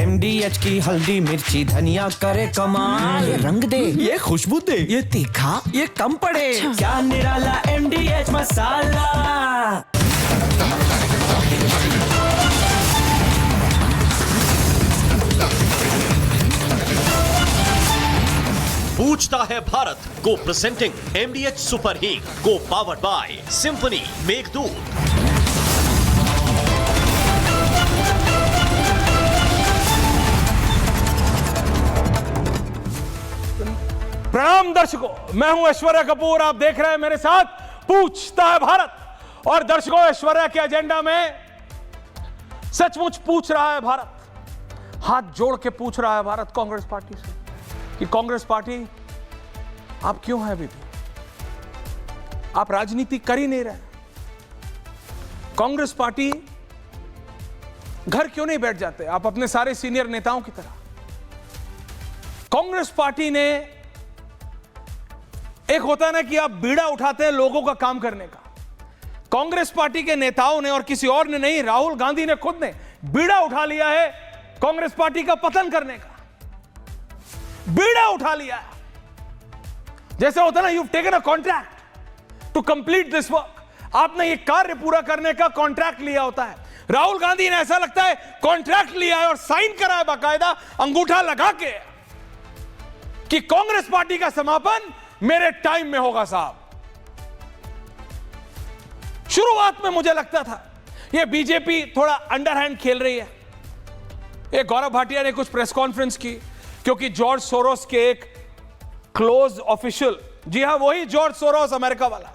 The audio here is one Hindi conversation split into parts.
MDH की हल्दी मिर्ची धनिया करे कमाल। ये रंग दे, ये खुशबू दे, ये तीखा, ये कम पड़े। क्या निराला MDH मसाला। पूछता है भारत को प्रेजेंटिंग MDH सुपर हीट को पावर्ड बाय सिंफनी मेघदूत। प्रणाम दर्शकों, मैं हूं ऐश्वर्या कपूर। आप देख रहे हैं मेरे साथ पूछता है भारत। और दर्शकों, ऐश्वर्या के एजेंडा में सचमुच पूछ रहा है भारत, हाथ जोड़ के पूछ रहा है भारत कांग्रेस पार्टी से कि कांग्रेस पार्टी आप क्यों हैं अभी भी? आप राजनीति कर ही नहीं रहे। कांग्रेस पार्टी घर क्यों नहीं बैठ जाते आप अपने सारे सीनियर नेताओं की तरह? कांग्रेस पार्टी ने, एक होता है ना कि आप बीड़ा उठाते हैं लोगों का काम करने का। कांग्रेस पार्टी के नेताओं ने, और किसी और ने नहीं, राहुल गांधी ने खुद ने बीड़ा उठा लिया है कांग्रेस पार्टी का पतन करने का। बीड़ा उठा लिया है। जैसे होता है ना, you taken a contract to complete this work. आपने ये कार्य पूरा करने का कॉन्ट्रैक्ट लिया होता है। राहुल गांधी ने, ऐसा लगता है, कॉन्ट्रैक्ट लिया है और साइन करा है बाकायदा अंगूठा लगा के कि कांग्रेस पार्टी का समापन मेरे टाइम में होगा साहब। शुरुआत में मुझे लगता था ये बीजेपी थोड़ा अंडरहैंड खेल रही है। ये गौरव भाटिया ने कुछ प्रेस कॉन्फ्रेंस की, क्योंकि जॉर्ज सोरोस के एक क्लोज ऑफिशियल, जी हां वही जॉर्ज सोरोस अमेरिका वाला,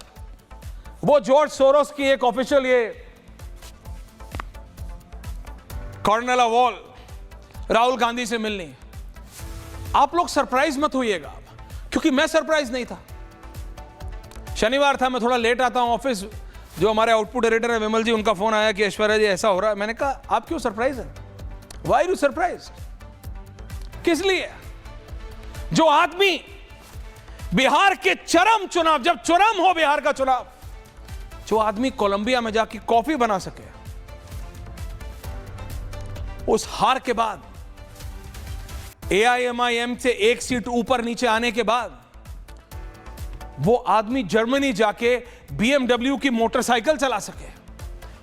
वो जॉर्ज सोरोस की एक ऑफिशियल, ये कॉर्नेला वॉल राहुल गांधी से मिलनी। आप लोग सरप्राइज मत होइएगा, क्योंकि मैं सरप्राइज नहीं था। शनिवार था, मैं थोड़ा लेट आता हूं ऑफिस। जो हमारे आउटपुट एडिटर है विमल जी, उनका फोन आया कि ऐश्वर्या जी ऐसा हो रहा है। मैंने कहा आप क्यों सरप्राइज हैं? Why are you surprise? किस लिए? जो आदमी बिहार के चरम चुनाव, जब चरम हो बिहार का चुनाव, जो आदमी कोलंबिया में जाके कॉफी बना सके, उस हार के बाद, AIMIM से एक सीट ऊपर नीचे आने के बाद, वो आदमी जर्मनी जाके BMW की मोटरसाइकिल चला सके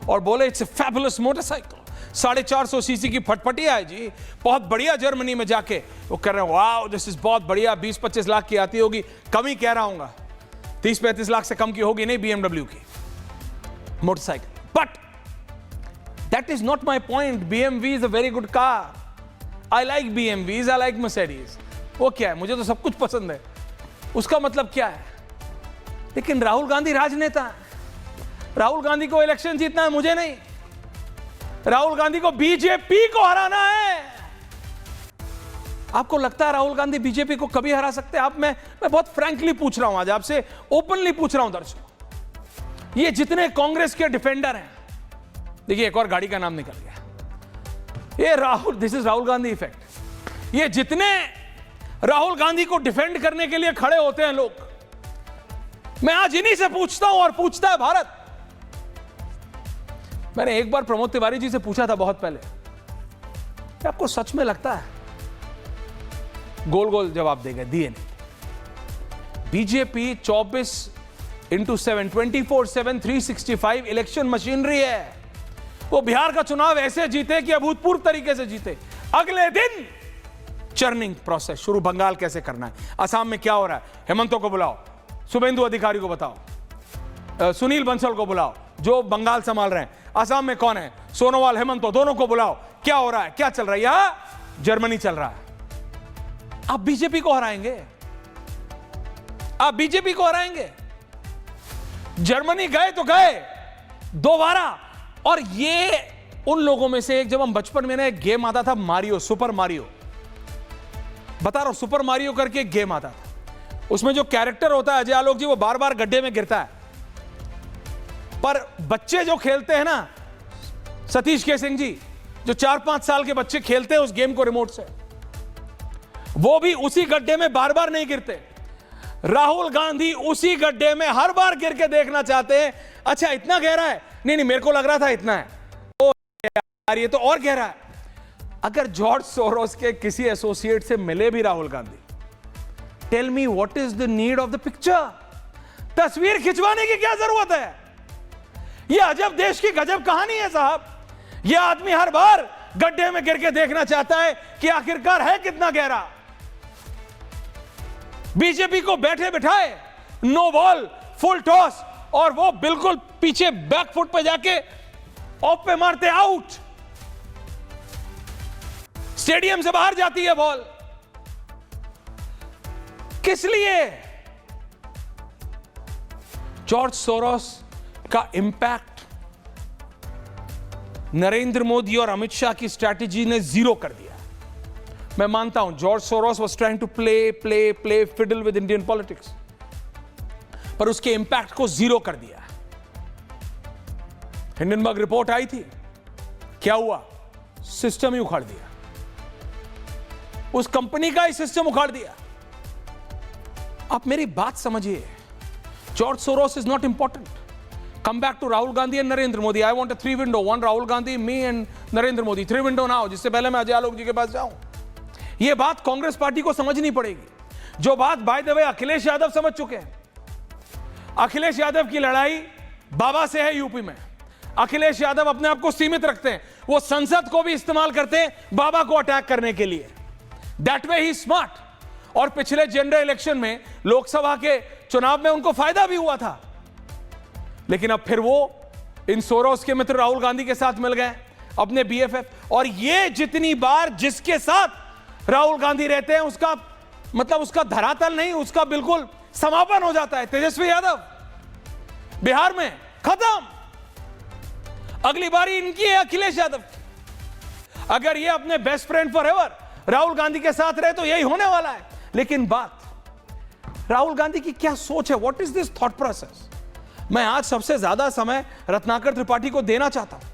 और बोले it's a fabulous motorcycle, 450 CC की फटफटी है जी, बहुत बढ़िया। जर्मनी में जाके वो कह रहे हैं वाओ दिस इज बहुत बढ़िया, 20-25 लाख की आती होगी, कम ही कह रहा हूंगा, 30-35 लाख से कम की होगी नहीं BMW की motorcycle. But that is not my point. BMW is a very good car. I like BMWs, I like Mercedes। वो क्या है, मुझे तो सब कुछ पसंद है, उसका मतलब क्या है? लेकिन राहुल गांधी राजनेता है। राहुल गांधी को इलेक्शन जीतना है, मुझे नहीं। राहुल गांधी को बीजेपी को हराना है। आपको लगता है राहुल गांधी बीजेपी को कभी हरा सकते हैं? मैं बहुत फ्रैंकली पूछ रहा हूं, आज आपसे ओपनली पूछ रहा हूं दर्शकों। ये जितने कांग्रेस के डिफेंडर हैं, देखिए एक और गाड़ी का नाम निकल गया, ये Rahul, this is Rahul Gandhi effect. ये जितने राहुल गांधी को डिफेंड करने के लिए खड़े होते हैं लोग, मैं आज इन्हीं से पूछता हूं और पूछता है भारत। मैंने एक बार प्रमोद तिवारी जी से पूछा था बहुत पहले, क्या आपको सच में लगता है? गोल गोल जवाब दे गए, दिए नहीं। बीजेपी 24/7 24/7 365 इलेक्शन मशीनरी है। वो बिहार का चुनाव ऐसे जीते कि अभूतपूर्व तरीके से जीते। अगले दिन चर्निंग प्रोसेस शुरू, बंगाल कैसे करना है, असम में क्या हो रहा है, हेमंतो को बुलाओ, शुभेंदु अधिकारी को बताओ, सुनील बंसल को बुलाओ जो बंगाल संभाल रहे हैं, असम में कौन है, सोनोवाल, हेमंतो, दोनों को बुलाओ, क्या हो रहा है, क्या चल रहा है, यहां जर्मनी चल रहा है। आप बीजेपी को हराएंगे, आप बीजेपी को हराएंगे। जर्मनी गए तो गए दोबारा। और ये उन लोगों में से एक, जब हम बचपन में ना एक गेम आता था मारियो, सुपर मारियो, बता रहा हूं, सुपर मारियो करके एक गेम आता था। उसमें जो कैरेक्टर होता है अजय आलोक जी, वो बार बार गड्ढे में गिरता है, पर बच्चे जो खेलते हैं ना, सतीश के सिंह जी, जो 4-5 साल के बच्चे खेलते हैं उस गेम को रिमोट से, वो भी उसी गड्ढे में बार बार नहीं गिरते। राहुल गांधी उसी गड्ढे में हर बार गिर के देखना चाहते हैं। अच्छा इतना गहरा है, नहीं मेरे को लग रहा था इतना है, ओ यार ये तो और गहरा है। अगर जॉर्ज सोरोस के किसी एसोसिएट से मिले भी Rahul Gandhi, tell me what is the need of the picture? तस्वीर खिंचवाने की क्या जरूरत है? यह अजब देश की गजब कहानी है साहब। यह आदमी हर बार गड्ढे में गिर के देखना चाहता है कि आखिरकार है कितना गहरा। बीजेपी को बैठे बिठाए नो बॉल फुल टॉस और वो बिल्कुल पीछे बैक फुट पे जाके ऑफ पे मारते आउट। स्टेडियम से बाहर जाती है बॉल। किस लिए? जॉर्ज सोरोस का इंपैक्ट नरेंद्र मोदी और अमित शाह की स्ट्रैटेजी ने जीरो कर दिया। मैं मानता हूं George Soros was trying to play fiddle with Indian politics, पर उसके इंपैक्ट को जीरो कर दिया। हिंडनबर्ग रिपोर्ट आई थी, क्या हुआ? सिस्टम ही उखाड़ दिया। उस कंपनी का ही सिस्टम उखाड़ दिया। आप मेरी बात समझिए। George Soros is not important. Come back to Rahul Gandhi and Narendra Modi. I want a 3 window. One Rahul Gandhi, me and Narendra Modi. 3 window now. जिससे पहले मैं अजय आलोक जी के पास जाऊं। ये बात कांग्रेस पार्टी को समझनी पड़ेगी। जो बात by the way Akhilesh Yadav समझ चुके हैं। अखिलेश यादव की लड़ाई बाबा से है यूपी में। अखिलेश यादव अपने आप को सीमित रखते हैं। वो संसद को भी इस्तेमाल करते हैं बाबा को अटैक करने के लिए। That way he smart. और पिछले जनरल इलेक्शन में लोकसभा के चुनाव में उनको फायदा भी हुआ था। लेकिन अब फिर वो इन सोरोस के मित्र राहुल गांधी के साथ मिल गए, अपने बीएफएफ। और ये जितनी बार जिसके साथ राहुल गांधी रहते हैं उसका मतलब उसका धरातल नहीं, उसका बिल्कुल समापन हो जाता है। तेजस्वी यादव बिहार में खत्म। अगली बारी इनकी है अखिलेश यादव की। अगर ये अपने best friend forever Rahul Gandhi के साथ रहे तो यही होने वाला है। लेकिन बात राहुल गांधी की क्या सोच है? What is this thought process? मैं आज सबसे ज्यादा समय रत्नाकर त्रिपाठी को देना चाहता हूं।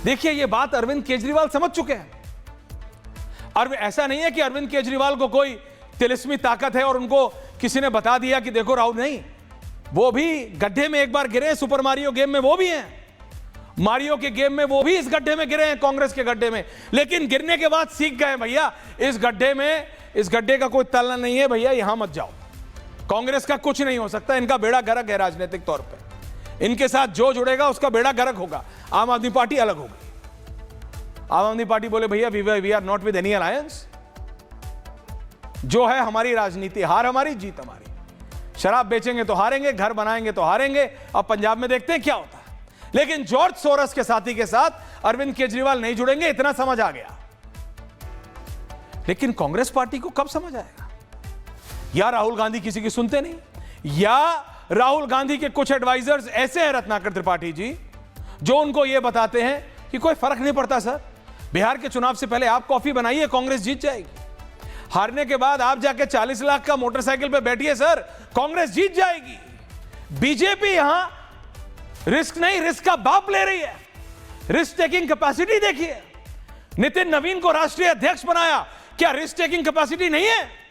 देखिए, यह बात अरविंद केजरीवाल समझ चुके हैं। और ऐसा नहीं है कि अरविंद केजरीवाल को कोई तिलिस्मी ताकत है और उनको किसी ने बता दिया कि देखो राहुल, नहीं, वो भी गड्ढे में एक बार गिरे। सुपर मारियो गेम में वो भी हैं, मारियो के गेम में वो भी इस गड्ढे में गिरे हैं, कांग्रेस के गड्ढे में। लेकिन गिरने के बाद सीख गए, भैया इस गड्ढे का कोई तलना नहीं है, भैया यहां मत जाओ। कांग्रेस का कुछ नहीं हो सकता, इनका बेड़ा गर्क है राजनीतिक तौर पे। इनके साथ जो जुड़ेगा उसका बेड़ा गर्क होगा। आम आदमी पार्टी अलग होगी। आम आदमी पार्टी बोले भैया we are not with any alliance. जो है हमारी राजनीति, हार हमारी जीत हमारी। शराब बेचेंगे तो हारेंगे, घर बनाएंगे तो हारेंगे। अब पंजाब में देखते हैं क्या होता है। लेकिन जॉर्ज सोरोस के साथी के साथ अरविंद केजरीवाल नहीं जुड़ेंगे, इतना समझ आ गया। लेकिन कांग्रेस पार्टी को कब समझ आएगा? या राहुल गांधी किसी की सुनते नहीं, या राहुल गांधी के कुछ एडवाइजर्स ऐसे हैं रत्नाकर त्रिपाठी जी, जो उनको यह बताते हैं कि कोई फर्क नहीं पड़ता सर, बिहार के चुनाव से पहले आप कॉफी बनाइए, कांग्रेस जीत जाएगी। हारने के बाद आप जाके 40 लाख का मोटरसाइकिल पे बैठिए सर, कांग्रेस जीत जाएगी। बीजेपी यहां रिस्क नहीं, रिस्क का बाप ले रही है। रिस्क टेकिंग कैपेसिटी देखिए। नितिन नवीन को राष्ट्रीय अध्यक्ष बनाया, क्या रिस्क टेकिंग कैपेसिटी नहीं है?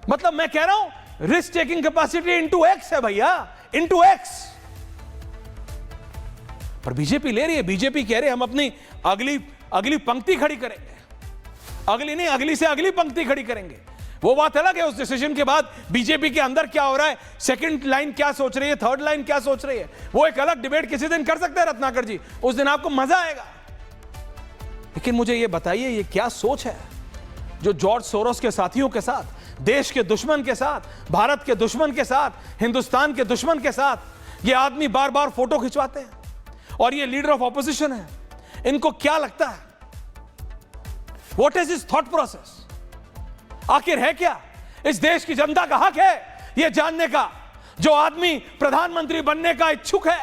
मतलब मैं कह रहा हूं risk taking capacity into x है भैया, इंटू एक्स। पर बीजेपी ले रही है। बीजेपी कह रहे हम अपनी अगली पंक्ति खड़ी करेंगे। अगली नहीं, अगली से अगली पंक्ति खड़ी करेंगे। वो बात अलग है। उस डिसीजन के बाद बीजेपी के अंदर क्या हो रहा है, सेकंड लाइन क्या सोच रही है, थर्ड लाइन क्या सोच रही है, वो एक अलग डिबेट किसी दिन कर सकते हैं रत्नाकर जी। उस दिन आपको मजा आएगा। लेकिन मुझे ये बताइए, ये क्या सोच है जो जॉर्ज सोरोस के साथियों के साथ, देश के दुश्मन के साथ, भारत के दुश्मन के साथ, हिंदुस्तान के दुश्मन के साथ ये आदमी बार बार फोटो खिंचवाते हैं? और ये लीडर ऑफ ऑपोजिशन है। इनको क्या लगता है? What is his thought process? आखिर है क्या? इस देश की जनता का हक है यह जानने का। जो आदमी प्रधानमंत्री बनने का इच्छुक है,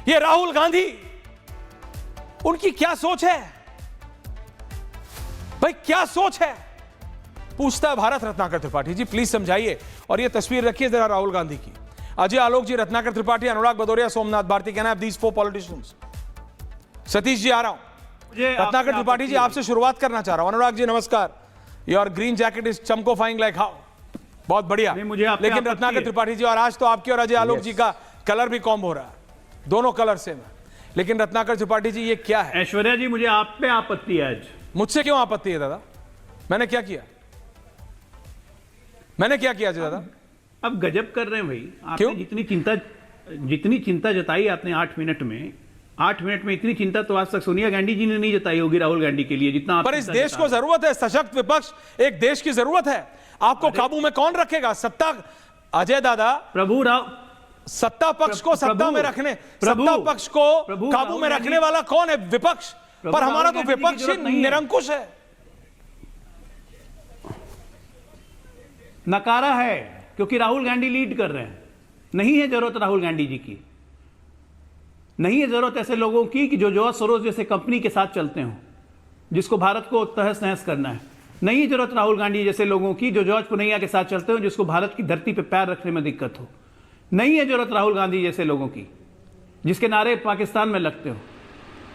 ये राहुल गांधी, उनकी क्या सोच है भाई? क्या सोच है? पूछता है भारत। रत्नाकर त्रिपाठी जी प्लीज समझाइए। और ये तस्वीर रखिए जरा राहुल गांधी की। Ajay Alok ji, Ratnakar Tripathi, Anurag Bhadauria, Somnath Bharti, can I have these 4 politicians? Satish ji आ रहा हूं। रत्नाकर त्रिपाठी जी आपसे शुरुआत करना चाह रहा हूं। अनुराग जी नमस्कार। योर ग्रीन जैकेट इज चमकोफाइंग लाइक हाउ। बहुत बढ़िया। लेकिन रत्नाकर त्रिपाठी जी, और आज तो आपकी और अजय आलोक जी का कलर भी कॉम्ब हो रहा है, दोनों कलर सेम है। लेकिन रत्नाकर त्रिपाठी जी ये क्या है? ऐश्वर्या जी, मुझे आप पे आपत्ति है आज। मुझसे क्यों आपत्ति है दादा? मैंने क्या किया? मैंने क्या किया जी दादा? अब गजब कर रहे हैं भाई। क्यों? आपने जितनी चिंता जताई आपने 8 मिनट में इतनी चिंता तो आज तक सोनिया गांधी जी ने नहीं जताई होगी राहुल गांधी के लिए जितना आप। पर इस देश को जरूरत है सशक्त विपक्ष, एक देश की जरूरत है। आपको काबू में कौन रखेगा? सत्ता, अजय दादा, प्रभु राव, सत्ता पक्ष को सत्ता में रखने, सत्ता पक्ष को काबू में रखने वाला कौन है? विपक्ष। पर हमारा तो विपक्ष ही निरंकुश है। नकारा है क्योंकि राहुल गांधी लीड कर रहे हैं। नहीं है जरूरत राहुल गांधी जी की, नहीं है जरूरत ऐसे लोगों की कि जो जॉर्ज सोरोस जैसे कंपनी के साथ चलते हो, जिसको भारत को तहस नहस करना है। नहीं है जरूरत राहुल गांधी जैसे लोगों की जो जॉर्ज पुनैया के साथ चलते हो, जिसको भारत की धरती पे पैर रखने में दिक्कत हो। नहीं है जरूरत राहुल गांधी जैसे लोगों की जिसके नारे पाकिस्तान में लगते हो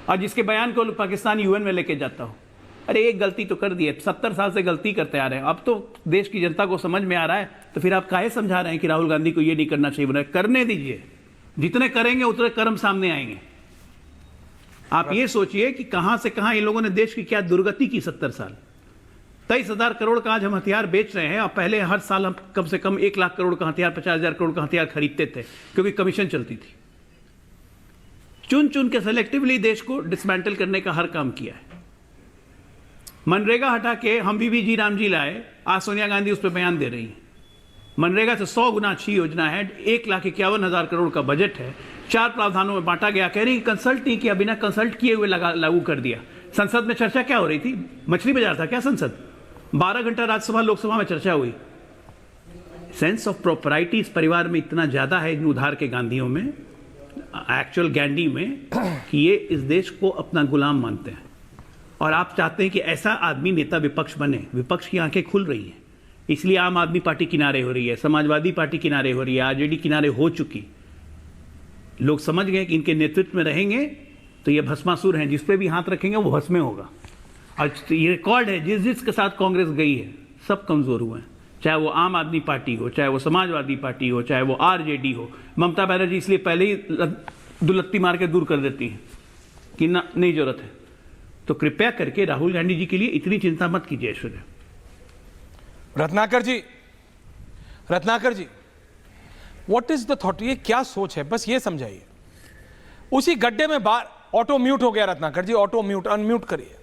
और जिसके बयान को पाकिस्तान यूएन में लेके जाता हो। अरे एक गलती तो कर दी है, 70 साल से गलती करते आ रहे हैं, अब तो देश की जनता को समझ में आ रहा है, तो फिर आप काहे समझा रहे हैं कि राहुल गांधी को ये नहीं करना चाहिए? करने दीजिए, जितने करेंगे उतने कर्म सामने आएंगे। आप ये सोचिए कि कहां से कहां इन लोगों ने देश की क्या दुर्गति की। 70 साल, 23,000 करोड़ का आज हम हथियार बेच रहे हैं और पहले हर साल हम कम से कम 1 लाख करोड़ का हथियार, 50,000 करोड़ का हथियार खरीदते थे क्योंकि कमीशन चलती थी। चुन चुन के सेलेक्टिवली देश को डिसमेंटल करने का हर काम किया है। मनरेगा हटा के हम भी जी राम जी लाए, आज सोनिया गांधी उस पर बयान दे रही है। मनरेगा से 100 गुना अच्छी योजना है, 1,51,000 करोड़ का बजट है, 4 प्रावधानों में बांटा गया। कह रही कंसल्ट नहीं किया, बिना कंसल्ट किए हुए लागू कर दिया। संसद में चर्चा क्या हो रही थी? मछली बाजार था क्या संसद? 12 घंटा राज्यसभा लोकसभा में चर्चा हुई। सेंस ऑफ प्रॉपराइटी इस परिवार में इतना ज्यादा है इन उधार के गांधियों में, एक्चुअल गांधी में, कि ये इस देश को अपना गुलाम मानते हैं। और आप चाहते हैं कि ऐसा आदमी नेता विपक्ष बने। विपक्ष की आंखें खुल रही हैं, इसलिए आम आदमी पार्टी किनारे हो रही है, समाजवादी पार्टी किनारे हो रही है, आरजेडी किनारे हो चुकी। लोग समझ गए कि इनके नेतृत्व में रहेंगे तो ये भस्मासुर हैं, जिस पे भी हाथ रखेंगे वो भस्मे होगा। और ये रिकॉर्ड है, जिस जिसके साथ कांग्रेस गई है सब कमजोर हुए हैं, चाहे वो आम आदमी पार्टी हो, चाहे वो समाजवादी पार्टी हो, चाहे वो आरजेडी हो। ममता बनर्जी इसलिए पहले ही दुलत्ती मार के दूर कर देती है कि ना, नहीं जरूरत है। तो कृपया करके राहुल गांधी जी के लिए इतनी चिंता मत कीजिए ऐश्वर्या। रत्नाकर जी, व्हाट इज द थॉट? ये क्या सोच है, बस ये समझाइए। उसी गड्ढे में बाहर ऑटो म्यूट हो गया रत्नाकर जी, ऑटो म्यूट, अनम्यूट करिए।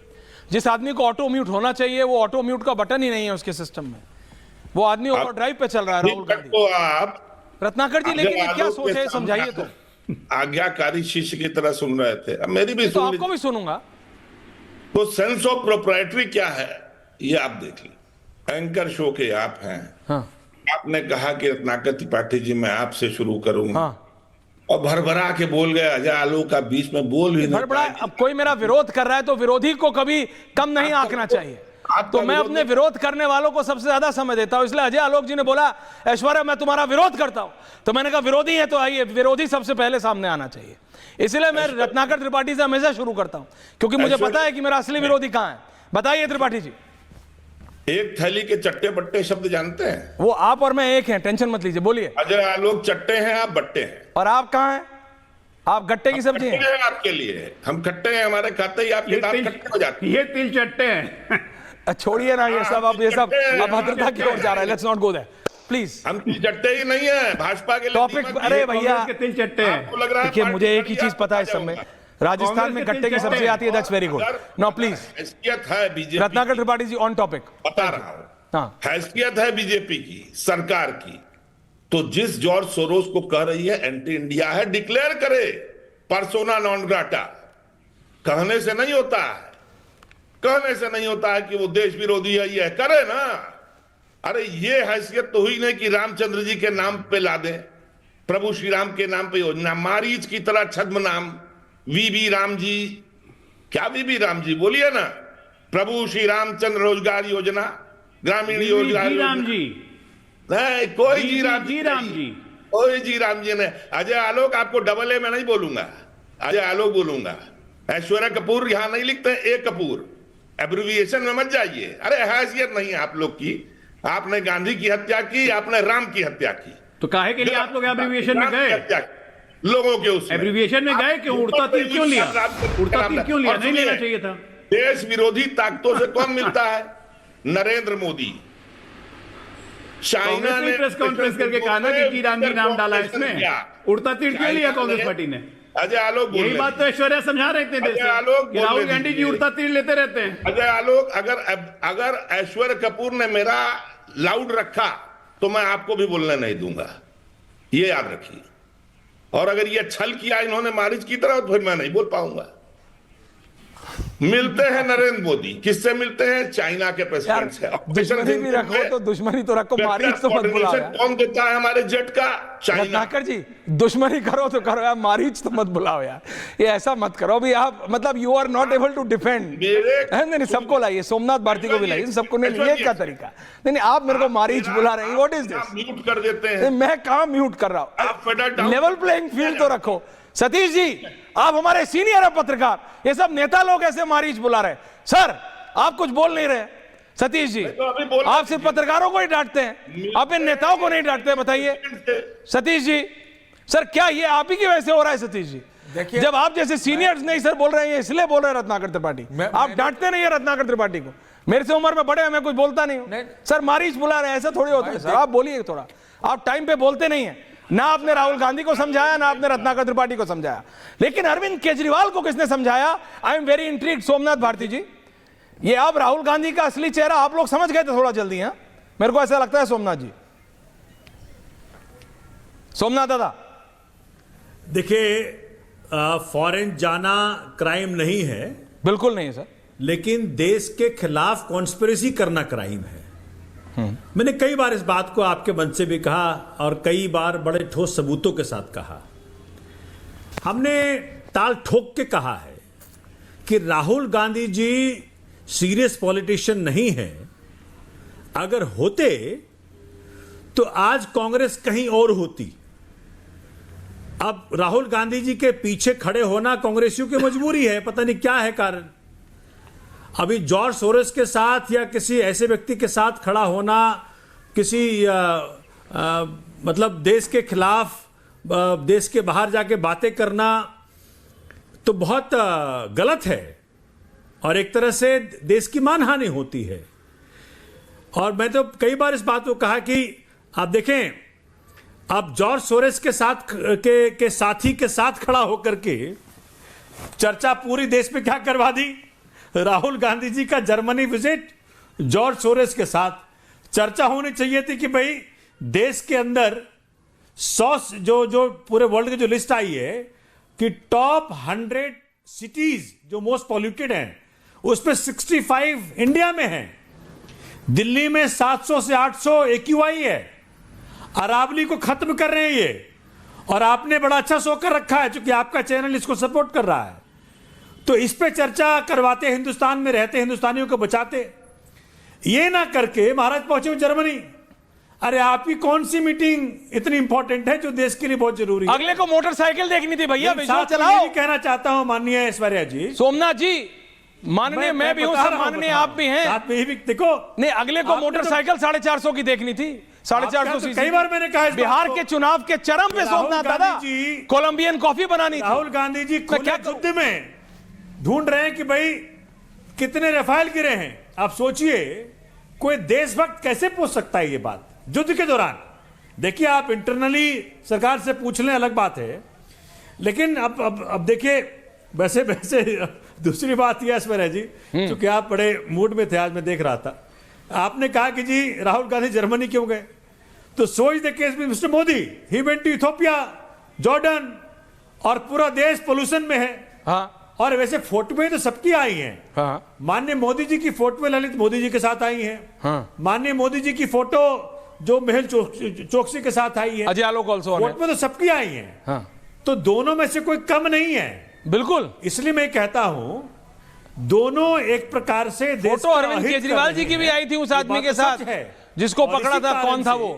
जिस आदमी को ऑटो म्यूट होना चाहिए वो ऑटो म्यूट का बटन ही नहीं है उसके सिस्टम में, वो आदमी ओवर ड्राइव पे चल रहा है। राहुल गांधी तो आप रत्नाकर जी, लेकिन ये क्या सोच है समझाइए तो। आज्ञाकारी शिष्य की तरह सुन रहे थे, अब मेरी भी तो आपको भी सुनूंगा। तो सेंस ऑफ प्रोप्राइटरी क्या है ये आप देख लीजिए। एंकर शो के आप हैं। हाँ। आपने कहा कि रत्नाकर त्रिपाठी जी मैं आपसे शुरू करूंगा। हाँ। और भरभरा के बोल गए, अजय आलोक का बीच में बोल ही नहीं। भरभरा, अब कोई मेरा विरोध कर रहा है तो विरोधी को कभी कम नहीं आंकना चाहिए। तो मैं अपने विरोध करने वालों को सबसे ज्यादा समय देता हूं। इसलिए अजय आलोक जी ने बोला ऐश्वर्या मैं तुम्हारा विरोध करता हूं, तो मैंने कहा विरोधी है तो आइए, विरोधी सबसे पहले सामने आना चाहिए। इसलिए मैं रत्नाकर त्रिपाठी से हमेशा शुरू करता हूं, क्योंकि मुझे पता है कि मेरा असली विरोधी कहां है। बताइए त्रिपाठी जी। एक थैली के चट्टे बट्टे शब्द जानते हैं? वो आप और मैं एक हैं, टेंशन मत लीजिए, बोलिए। अजय आलोक चट्टे हैं, आप बट्टे हैं। और आप कहां हैं? आप गट्टे की सब्जी हैं। आपके लिए हम खट्टे हैं, हमारे खाते ही आपके दांत खट्टे हो जाते हैं। ये तिल चट्टे हैं। छोड़िए ना ये सब, अब ये सब अभद्रता की ओर जा रहा है। Let's not go there please. हम तिल चट्टे ही नहीं है भाजपा के लिए। टॉपिक, अरे भैया तिल चट्टे हैं। देखिए मुझे एक ही चीज पता है इस समय, राजस्थान में गट्टे की सब्जी आती है, that's very good. Now please हैसियत है BJP, Ratnakar Tripathi ji on topic बता रहा हूं। हाँ, हैसियत है बीजेपी की, सरकार की, तो जिस जॉर्ज सोरोस को कह रही है एंटी इंडिया है, डिक्लेयर करे पर्सोना नॉन ग्राटा। कहने से नहीं होता है, कहने से नहीं होता है कि वो देश विरोधी है, ये करे ना। अरे ये हैसियत तो हुई नहीं कि रामचंद्र जी के नाम पे ला दें, प्रभु श्री राम के नाम पे योजना, मारीच की तरह छद्म नाम वीबी राम जी। क्या वीबी राम जी बोलिए ना, प्रभु श्री रामचंद्र रोजगार योजना, ग्रामीण रोजगार राम जी नहीं, कोई जी राम जी, कोई जी राम जी ने। अजय आलोक आपको डबल ए में नहीं बोलूंगा, अजय आलोक बोलूंगा। ऐश्वर्या कपूर यहां नहीं लिखते, ए कपूर, एब्रिविएशन में मत जाइए। अरे हैसियत नहीं है आप लोग की, आपने गांधी की हत्या की, आपने राम की हत्या की। तो काहे के लिए आप लोग एब्रिविएशन में गए? लोगों के उसमें। एब्रीविएशन में गए क्यों? उड़ता तीर क्यों लिया? उड़ता तीर क्यों लिया? नहीं लेना चाहिए था। देश विरोधी ताकतों से कौन मिलता है? नरेंद्र मोदी। चाइना ने प्रेस कॉन्फ्रेंस करके कहा ना कि ईरानी नाम डाला इसमें। उड़ता तीर क्यों लिया कांग्रेस पार्टी ने? अजय आलोक, यही बात तो ऐश्वर्या समझा रहे थे अजय आलोक, राहुल गांधी जी उड़ता तीर लेते रहते हैं। अजय आलोक, अगर ऐश्वर्या कपूर ने मेरा लाउड रखा तो मैं आपको भी बोलने नहीं दूंगा, ये याद रखिए। और अगर ये छल किया इन्होंने मारिच की तरह, तो फिर मैं नहीं बोल पाऊंगा। मिलते हैं नरेंद्र मोदी, किससे मिलते हैं? चाइना के प्रेसिडेंट से। दुश्मनी भी रखो तो दुश्मनी तो रखो, मारिच तो मत बुलाओ यार। कौन देता है हमारे जेट का? चाइना। रत्नाकर जी, दुश्मनी करो तो करो यार, मारिच तो मत बुलाओ यार, ये ऐसा मत करो भी आप, मतलब you are not able to defend. नहीं, सबको लाइए, सोमनाथ भारती को भी लाइए, सबको नहीं, ये क्या तरीका? नहीं, आप मेरे को मारिच बुला रहे हैं, व्हाट इज दिस? म्यूट कर देते हैं। मैं कहां म्यूट कर रहा हूं? लेवल प्लेइंग फील्ड तो रखो। सतीश जी, आप हमारे सीनियर है पत्रकार, ये सब नेता लोग ऐसे मारीच बुला रहे। सर, आप कुछ बोल नहीं रहे। सतीश जी, आप सिर्फ पत्रकारों को ही डांटते हैं, आप इन नेताओं को नहीं डांटते, बताइए सतीश जी। सर, क्या ये आप ही की वजह से हो रहा है सतीश जी? देखिए, जब आप जैसे सीनियर्स नहीं सर बोल रहे हैं, इसलिए बोल रहे हैं रत्नाकर त्रिपाठी। आप डांटते नहीं है रत्नाकर त्रिपाठी को। मेरे से उम्र में बड़े हैं, मैं कुछ बोलता नहीं हूं। सर, मारीच बुला रहे हैं, ऐसा थोड़ी होता है सर। आप बोलिए थोड़ा, आप टाइम पे बोलते नहीं है। ना आपने राहुल गांधी को समझाया, ना आपने रत्नाकर त्रिपाठी को समझाया, लेकिन अरविंद केजरीवाल को किसने समझाया? I am very intrigued. Somnath Bharti ji, ये अब राहुल गांधी का असली चेहरा आप लोग समझ गए थे थोड़ा जल्दी, है मेरे को ऐसा लगता है। सोमनाथ जी, सोमनाथ दादा, देखिए, फॉरेन जाना क्राइम नहीं है, बिल्कुल नहीं है सर, लेकिन देश के खिलाफ कॉन्स्पिरेसी करना क्राइम है। मैंने कई बार इस बात को आपके मंच से भी कहा और कई बार बड़े ठोस सबूतों के साथ कहा। हमने ताल ठोक के कहा है कि राहुल गांधी जी सीरियस पॉलिटिशियन नहीं है। अगर होते तो आज कांग्रेस कहीं और होती। अब राहुल गांधी जी के पीछे खड़े होना कांग्रेसियों की मजबूरी है, पता नहीं क्या है कारण। अभी जॉर्ज सोरोस के साथ या किसी ऐसे व्यक्ति के साथ खड़ा होना, किसी मतलब देश के खिलाफ, देश के बाहर जाके बातें करना, तो बहुत गलत है और एक तरह से देश की मानहानि होती है। और मैं तो कई बार इस बात को कहा कि आप देखें, अब जॉर्ज सोरोस के साथ के साथी के साथ खड़ा होकर के चर्चा पूरी देश में क्या करवा दी? राहुल गांधी जी का जर्मनी विजिट जॉर्ज सोरोस के साथ। चर्चा होनी चाहिए थी कि भाई देश के अंदर 100 जो पूरे वर्ल्ड की जो लिस्ट आई है कि टॉप 100 सिटीज जो मोस्ट पॉल्यूटेड हैं, उसमें 65 इंडिया में है। दिल्ली में 700 से 800 AQI है। अरावली को खत्म कर रहे हैं ये, और आपने बड़ा अच्छा शो कर रखा है, क्योंकि आपका चैनल इसको सपोर्ट कर रहा है। तो इस पे चर्चा करवाते, हिंदुस्तान में रहते हिंदुस्तानियों को बचाते, ये ना करके महाराज पहुंचे जर्मनी। अरे आपकी कौन सी मीटिंग इतनी इंपॉर्टेंट है जो देश के लिए बहुत जरूरी है? अगले को मोटरसाइकिल देखनी थी भैया, विजुअल चलाओ। कहना चाहता हूं माननीय ऐश्वर्या जी, सोमनाथ जी, माननीय मैं भी हूं सर, माननीय आप भी हैं, साथ में ही देखो। नहीं, अगले को मोटरसाइकिल 450 की देखनी थी, 450 सीसी। कई बार मैंने कहा बिहार के चुनाव के चरम पे सोमनाथ दादा कोलंबियन कॉफी बनानी थी। राहुल गांधी जी क्या युद्ध में ढूंढ रहे हैं कि भाई कितने रफाल गिरे हैं। आप सोचिए, कोई देशभक्त कैसे पूछ सकता है ये बात युद्ध के दौरान? देखिए, आप इंटरनली सरकार से पूछ लें, अलग बात है, लेकिन अब देखिए, वैसे दूसरी बात यह ऐश्वर्या जी, क्योंकि आप बड़े मूड में थे आज, मैं देख रहा था, आपने कहा कि जी राहुल गांधी जर्मनी क्यों गए? तो सोच द केस में Mister Modi, he went to Ethiopia, Jordan, और पूरा देश पोल्यूशन में है। हाँ, और वैसे फोटोएं तो सबकी आई हैं। हाँ, माननीय मोदी जी की फोटो ललित मोदी जी के साथ आई हैं। हाँ, माननीय मोदी जी की फोटो जो मेहुल चोकसी के साथ आई है, अजय आलोक ऑल्सो, फोटो तो सबकी आई हैं। हाँ, तो दोनों में से कोई कम नहीं है, बिल्कुल। इसलिए मैं कहता हूं दोनों एक प्रकार से फोटो अरविंद केजरीवाल जी की भी आई थी उस आदमी के साथ जिसको पकड़ा था, कौन था वो,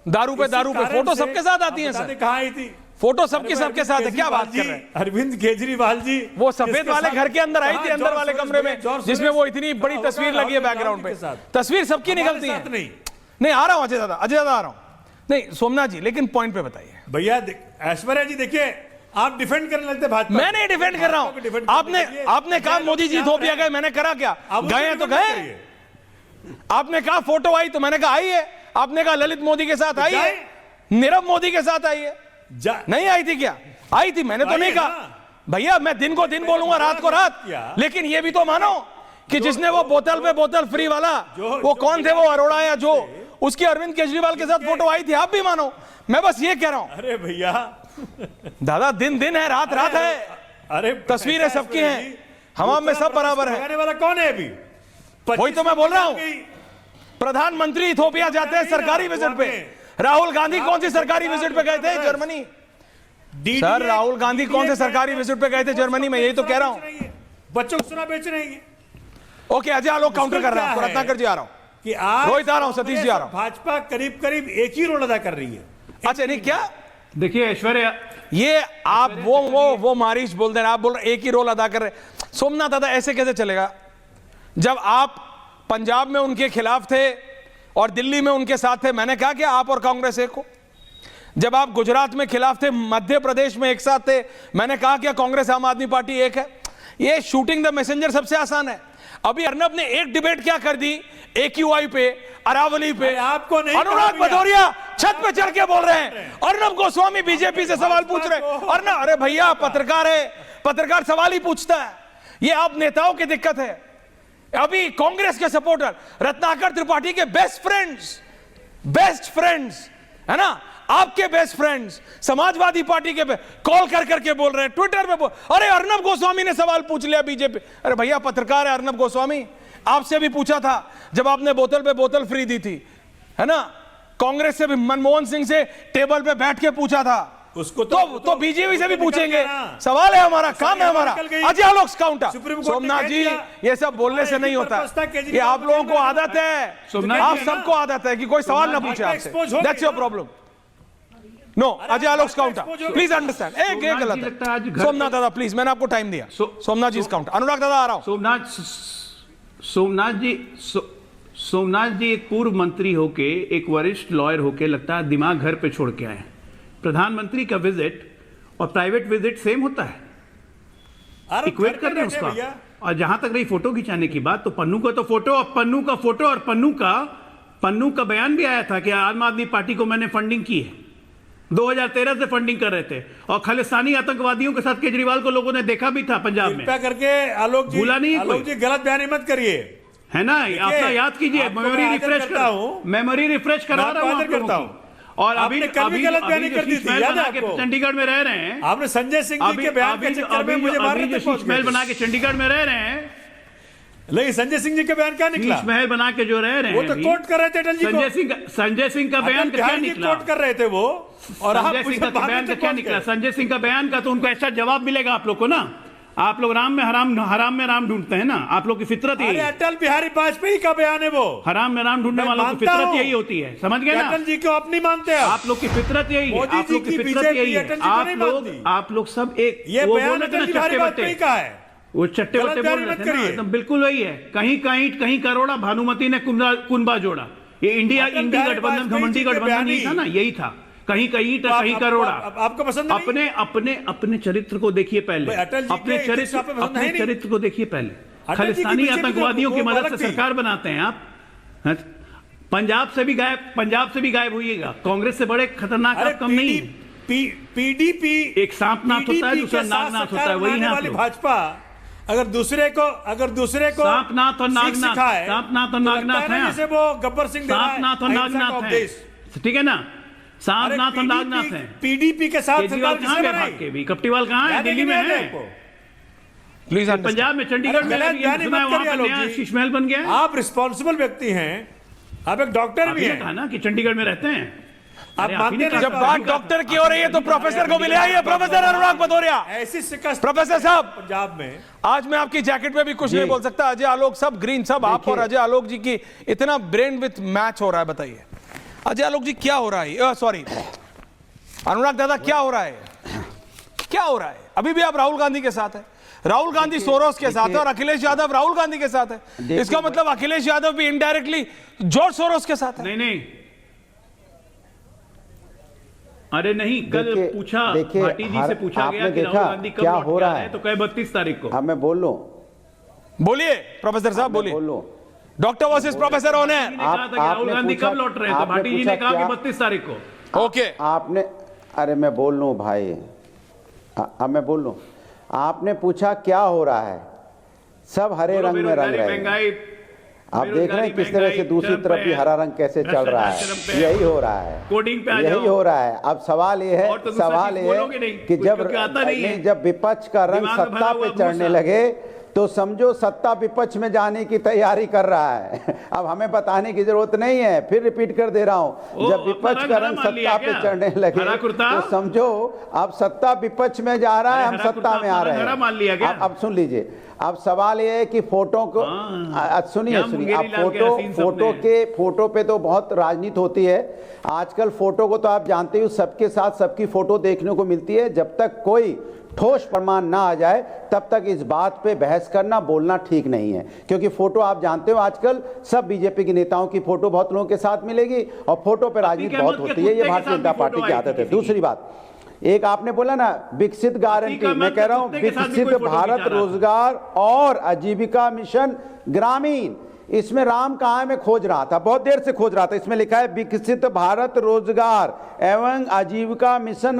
दारू पे फोटो सबके साथ आती है सर। कहाँ आई थी फोटो? सबके साथ है, क्या बात कर रहे हैं? अरविंद केजरीवाल जी वो सफेद वाले घर के अंदर आई थी, अंदर वाले कमरे में, जिसमें वो इतनी बड़ी तस्वीर लगी है बैकग्राउंड पे। तस्वीर सबकी निकलती है। नहीं, आ रहा हूं अजय दादा आ रहा हूं। नहीं सोमनाथ जी, लेकिन पॉइंट पे बताइए। भैया ऐश्वर्या जी देखिए, आप डिफेंड करने लगते भाजपा। मैं नहीं डिफेंड कर रहा हूं। आपने कहा मोदी जी इथोपिया गए, मैंने करा क्या? गए हैं तो गए। आपने कहा फोटो आई तो मैंने कहा आई है। आपने कहा ललित मोदी के साथ आई है, नीरव मोदी के साथ आई है, नहीं आई थी क्या? आई थी, मैंने तो नहीं कहा। भैया मैं दिन को दिन बोलूंगा, रात को रात, लेकिन ये भी तो मानो कि जिसने वो बोतल पे बोतल फ्री वाला, वो कौन थे, वो अरोड़ा या जो, उसकी अरविंद केजरीवाल के साथ फोटो आई थी, आप भी मानो। मैं बस ये कह रहा हूं। अरे भैया दादा, दिन दिन है, रात रात है। अरे तस्वीरें सबकी हैं, हम में सब बराबर है। लगाने वाला कौन है अभी? वही तो मैं बोल रहा हूं। प्रधानमंत्री इथोपिया जाते हैं सरकारी विजिट पे। राहुल गांधी कौन सी सरकारी विजिट पे गए थे? जर्मनी। सर राहुल गांधी कौन से सरकारी विजिट पे गए थे? जर्मनी में। यही तो कह रहा हूं। बच्चों को सुना बेच रहे हैं। ओके, अजय आलोक काउंटर कर रहा है। रत्नाकर जी आ रहा हूं कि आज रोहित आ रहा हूं, सतीश जी आ रहा हूं। भाजपा करीब करीब एक ही रोल अदा कर रही है। अच्छा, नहीं क्या देखिए ऐश्वर्या, ये आप वो मारिश बोल दे रहे, आप बोल रहे एक ही रोल अदा कर रहे। सोमनाथ दादा, ऐसे कैसे चलेगा? जब आप पंजाब में उनके खिलाफ थे और दिल्ली में उनके साथ थे, मैंने कहा कि आप और कांग्रेस एक हो। जब आप गुजरात में खिलाफ थे, मध्य प्रदेश में एक साथ थे, मैंने कहा कि कांग्रेस आम आदमी पार्टी एक है। ये शूटिंग द मैसेंजर सबसे आसान है। अभी अर्नब ने एक डिबेट क्या कर दी, AQI पे, अरावली पे। आपको नहीं, अनुराग भदौरिया छत पे चढ़ के बोल रहे हैं, अर्नब गोस्वामी बीजेपी से सवाल पूछ रहे हैं। अर्नब, अरे भैया पत्रकार है, पत्रकार सवाल ही पूछता है। ये आप नेताओं की दिक्कत है। अभी कांग्रेस के सपोर्टर, रत्नाकर त्रिपाठी के बेस्ट फ्रेंड्स है ना, आपके बेस्ट फ्रेंड्स समाजवादी पार्टी के कॉल कर करके बोल रहे हैं, ट्विटर पे अरे अर्नब गोस्वामी ने सवाल पूछ लिया बीजेपी। अरे भैया पत्रकार है अर्नब गोस्वामी, आपसे भी पूछा था जब आपने बोतल पे बोतल फ्री दी थी, है ना। कांग्रेस से भी, मनमोहन सिंह से टेबल पे बैठ के पूछा था उसको, तो बीजेपी से भी पूछेंगे। सवाल है हमारा, काम है हमारा। अजय आलोक काउंटर। सोमनाथ जी, ये सब बोलने से नहीं होता, ये आप लोगों को आदत है, आप सबको आदत है कि कोई सवाल ना पूछे आपसे। That's your problem. No, Ajay Alok counter, please understand. एक गलत है। सोमनाथ दादा प्लीज, मैंने आपको टाइम दिया। सोमनाथ जी काउंटर। अनुराग दादा आ रहा हूं। सोमनाथ जी एक पूर्व मंत्री होके, एक वरिष्ठ लॉयर होके, लगता है दिमाग घर पे छोड़ के आए। प्रधानमंत्री का विजिट और प्राइवेट विजिट सेम होता है, इक्वेट कर रहे हैं उसका। और जहां तक रही फोटो खिंचाने की बात, तो पन्नू का तो फोटो और पन्नू का फोटो और पन्नू का बयान भी आया था कि आम आदमी पार्टी को मैंने फंडिंग की है। 2013 से फंडिंग कर रहे थे और खालिस्तानी आतंकवादियों के साथ केजरीवाल को लोगों ने देखा भी था पंजाब में। करके आलोक जी, भूला नहीं, आलोक जी गलत बयानी मत करिए, है ना। अपना याद कीजिए, मेमोरी रिफ्रेश करा रहा हूं। और अभी गलत बयानी कर दी थी, याद है आपको? चंडीगढ़ में रह रहे हैं, आपने संजय सिंह जी के बयान के चक्कर में मुझे मारने तक पहुंच गए। महल बना के चंडीगढ़ में रह रहे हैं, नहीं संजय सिंह जी का बयान क्या निकला? शीश महल बना के जो रह रहे हैं, वो तो कोट कर रहे थे अटल जी को। संजय सिंह का बयान क्या निकला? कोट कर रहे थे वो, और संजय सिंह का बयान का क्या निकला? संजय सिंह का बयान का तो उनको ऐसा जवाब मिलेगा आप लोग को ना। आप लोग राम में हराम ढूंढते हैं ना, आप लोग की फितरत यही है। अटल बिहारी वाजपेयी का बयान है वो, हराम में राम ढूंढने वालों की फितरत यही होती है, समझ गए ना। अटल जी को आप नहीं मानते, आप लोग की फितरत यही है, आप लोग की फितरत यही है। आप लोग सब एक, ये बयान अटल बिहारी वाजपेयी का है, वो चट्टे बट्टे बोल रहे थे ना, एकदम बिल्कुल वही है। कहीं कहीं कहीं करोड़ा, भानुमति ने कुंभा जोड़ा। ये इंडिया गठबंधन, घमंडी गठबंधन नहीं था ना, यही था। कहीं कहीं कहीं करोड़ा। आपको पसंद नहीं? अपने चरित्र को देखिए पहले, अपने चरित्र को देखिए पहले। खालिस्तानी आतंकवादियों की मदद से सरकार बनाते हैं आप। पंजाब से भी गायब होइएगा। कांग्रेस से बड़े खतरनाक आप कम नहीं। पीडीपी एक सांपनाथ होता है, दूसरा नागनाथ होता है, वही है भाजपा। अगर दूसरे को सांपनाथ और नागनाथ, सांपनाथ और नागनाथ है, जैसे वो गब्बर सिंह, सांपनाथ और नागनाथ है, ठीक है ना। सांपनाथ और नागनाथ है। पीडीपी के साथ केजरीवाल कहां गए भाग के भी? कप्टीवाल कहां है? दिल्ली में है, प्लीज। पंजाब में, चंडीगढ़ में नया शीश महल बन गया। आप रिस्पॉन्सिबल व्यक्ति हैं, आप एक डॉक्टर भी हैं। कहा ना कि चंडीगढ़ में रहते हैं। आप मानते हैं? जब बात डॉक्टर की हो रही है तो प्रोफेसर को भी ले आइए, प्रोफेसर अनुराग भदौरिया। ऐसी शिकस्त प्रोफेसर साहब पंजाब में। आज मैं आपकी जैकेट में भी कुछ नहीं बोल सकता। अजय आलोक सब ग्रीन, सब आप और अजय आलोक जी की इतना ब्रेन विथ मैच हो रहा है। बताइए अजय आलोक जी क्या हो रहा है? सॉरी अनुराग दादा, क्या हो रहा है? क्या हो रहा है? अभी भी आप राहुल गांधी के साथ है, राहुल गांधी सोरोस के साथ है और अखिलेश यादव राहुल गांधी के साथ है। इसका मतलब अखिलेश यादव भी इनडायरेक्टली जॉर्ज सोरोस के साथ है। नहीं, अरे नहीं, कल पूछा भाटी जी से पूछा गया कि राहुल गांधी कब क्या लौट हो के आ रहा रहे है, हैं, तो कहे 32 तारीख को। अब मैं बोल लूं, बोलिए प्रोफेसर साहब, बोलिए। बोल लूं। डॉक्टर वर्सेस प्रोफेसर होने भाटी जी ने कहा था कि राहुल गांधी कब लौट रहे हैं, तो भाटी जी ने कहा कि 32 तारीख को। ओके, आपने, अरे मैं बोल लूं भाई, अब मैं बोल लूं, आपने पूछा क्या हो रहा है, सब हरे रंग में रंग रहे हैं। आप देख रहे हैं किस तरह से दूसरी तरफ भी हरा रंग कैसे चल रहा है, यही हो रहा है, कोडिंग पे यही हो रहा है। अब सवाल ये है, सवाल ये है कि जब विपक्ष का रंग सत्ता पे चढ़ने लगे तो समझो सत्ता विपक्ष में जाने की तैयारी कर रहा है। अब हमें बताने की जरूरत नहीं है, फिर रिपीट कर दे रहा हूं, जब विपक्ष का रंग सत्ता पे चढ़ने लगे तो समझो अब सत्ता विपक्ष में जा रहा है, हम सत्ता में आ रहे हैं। अब सुन लीजिए, अब सवाल ये है कि फोटो को सुनिए, अब फोटो पे तो बहुत राजनीति होती है आजकल। फोटो को तो आप जानते हो, सबके साथ सबकी फोटो देखने को मिलती है। जब तक कोई ठोस प्रमाण ना आ जाए तब तक इस बात पे बहस करना, बोलना ठीक नहीं है, क्योंकि फोटो आप जानते हो आजकल सब बीजेपी के नेताओं की फोटो बहुत लोगों के साथ मिलेगी और फोटो पे राजनीति बहुत होती है। ये भारतीय जनता पार्टी की आदत है। दूसरी बात, एक आपने बोला ना विकसित गारंटी, मैं कह रहा हूं विकसित भारत रोजगार और आजीविका मिशन ग्रामीण, इसमें राम कहाँ है, मैं खोज रहा था, बहुत देर से खोज रहा था। इसमें लिखा है विकसित भारत रोजगार एवं आजीविका मिशन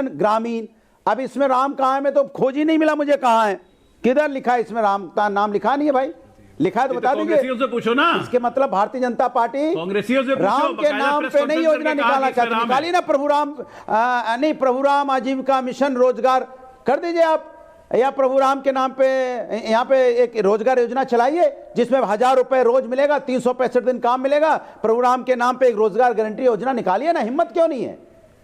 ग्रामीण। अब इसमें राम कहाँ है, मैं तो खोज ही नहीं मिला मुझे, कहाँ है, किधर लिखा है, इसमें राम का नाम लिखा नहीं है भाई, लिखा है तो बता दीजिए। कांग्रेसियों से पूछो ना, इसके मतलब भारतीय जनता पार्टी कांग्रेसियों से राम के नाम पे नहीं योजना निकालना चाहती, निकाली ना प्रभु राम, नहीं प्रभु राम आजीविका मिशन रोजगार कर दीजिए आप, या प्रभु राम के नाम पे यहाँ पे एक रोजगार योजना चलाइए जिसमें 1000 रुपए रोज मिलेगा, 365 दिन काम मिलेगा। प्रभु राम के नाम पे एक रोजगार गारंटी योजना निकालिए ना, हिम्मत क्यों नहीं है?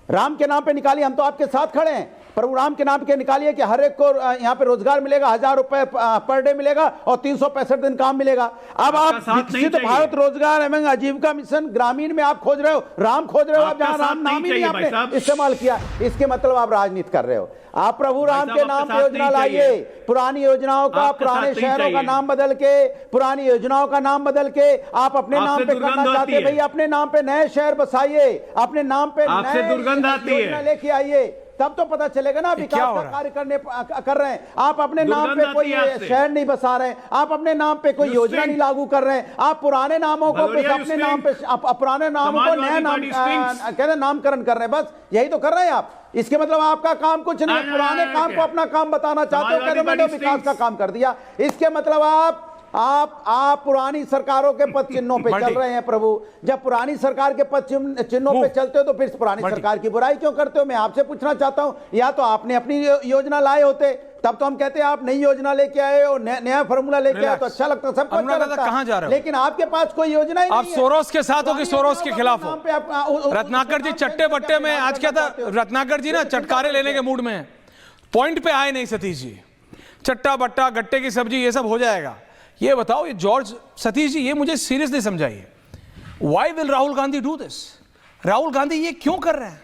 राम के नाम पे निकालिए, हम तो आपके साथ खड़े हैं। प्रभु राम के नाम के निकालिए कि हर एक को यहाँ पे रोजगार मिलेगा, 1000 रुपए पर डे मिलेगा और 365 दिन काम मिलेगा। अब आप विकसित भारत रोजगार एवं आजीविका मिशन ग्रामीण में आप खोज रहे हो, राम खोज रहे हो, आप जहाँ राम नाम ही नहीं आपने इस्तेमाल किया, इसके मतलब आप राजनीति कर रहे हो। आप प्रभु राम के नाम पे योजना लाइए, पुरानी योजनाओं का, पुराने शहरों का नाम बदल के, पुरानी योजनाओं का नाम बदल के आप अपने नाम पे करना चाहते, भाई अपने नाम पे नए शहर बसाइए, अपने नाम पे नए योजना लेके आइए, तब तो पता चलेगा ना विकास का कार्य कर रहे हैं। आप अपने नाम पे कोई शहर नहीं बसा रहे हैं, आप अपने नाम पे कोई योजना नहीं लागू कर रहे हैं, आप पुराने नामों को अपने नाम पे, पुराने नामों को नया नाम कहते नामकरण कर रहे हैं, बस यही तो कर रहे हैं आप। इसके मतलब आपका काम कुछ नहीं, पुराने काम को अपना काम बताना चाहते हो, कहते मैंने विकास का काम कर दिया। इसके मतलब आप पुरानी सरकारों के पद चिन्हों पे चल रहे हैं प्रभु। जब पुरानी सरकार के पद चिन्हों पे चलते हो तो फिर पुरानी सरकार की बुराई क्यों करते हो? मैं आपसे पूछना चाहता हूं, या तो आपने अपनी योजना लाए होते तब तो हम कहते हैं आप नई योजना लेके आए हो, नया फॉर्मूला लेके आए तो अच्छा लगता, सबको अच्छा लगता। कहां जा रहे हो? लेकिन आपके पास कोई योजना ही नहीं है। आप सोरोस के साथ हो कि सोरोस के खिलाफ हो? रत्नाकर जी चट्टे बट्टे में आज क्या था, रत्नाकर जी ना चटकारे लेने के मूड में है, पॉइंट पे आए नहीं सतीश जी। चट्टा बट्टा गट्टे की सब्जी ये सब हो जाएगा। ये बताओ, ये जॉर्ज सतीश जी, ये मुझे सीरियसली समझाइए, why will Rahul Gandhi do this? Rahul Gandhi ये क्यों कर रहे हैं,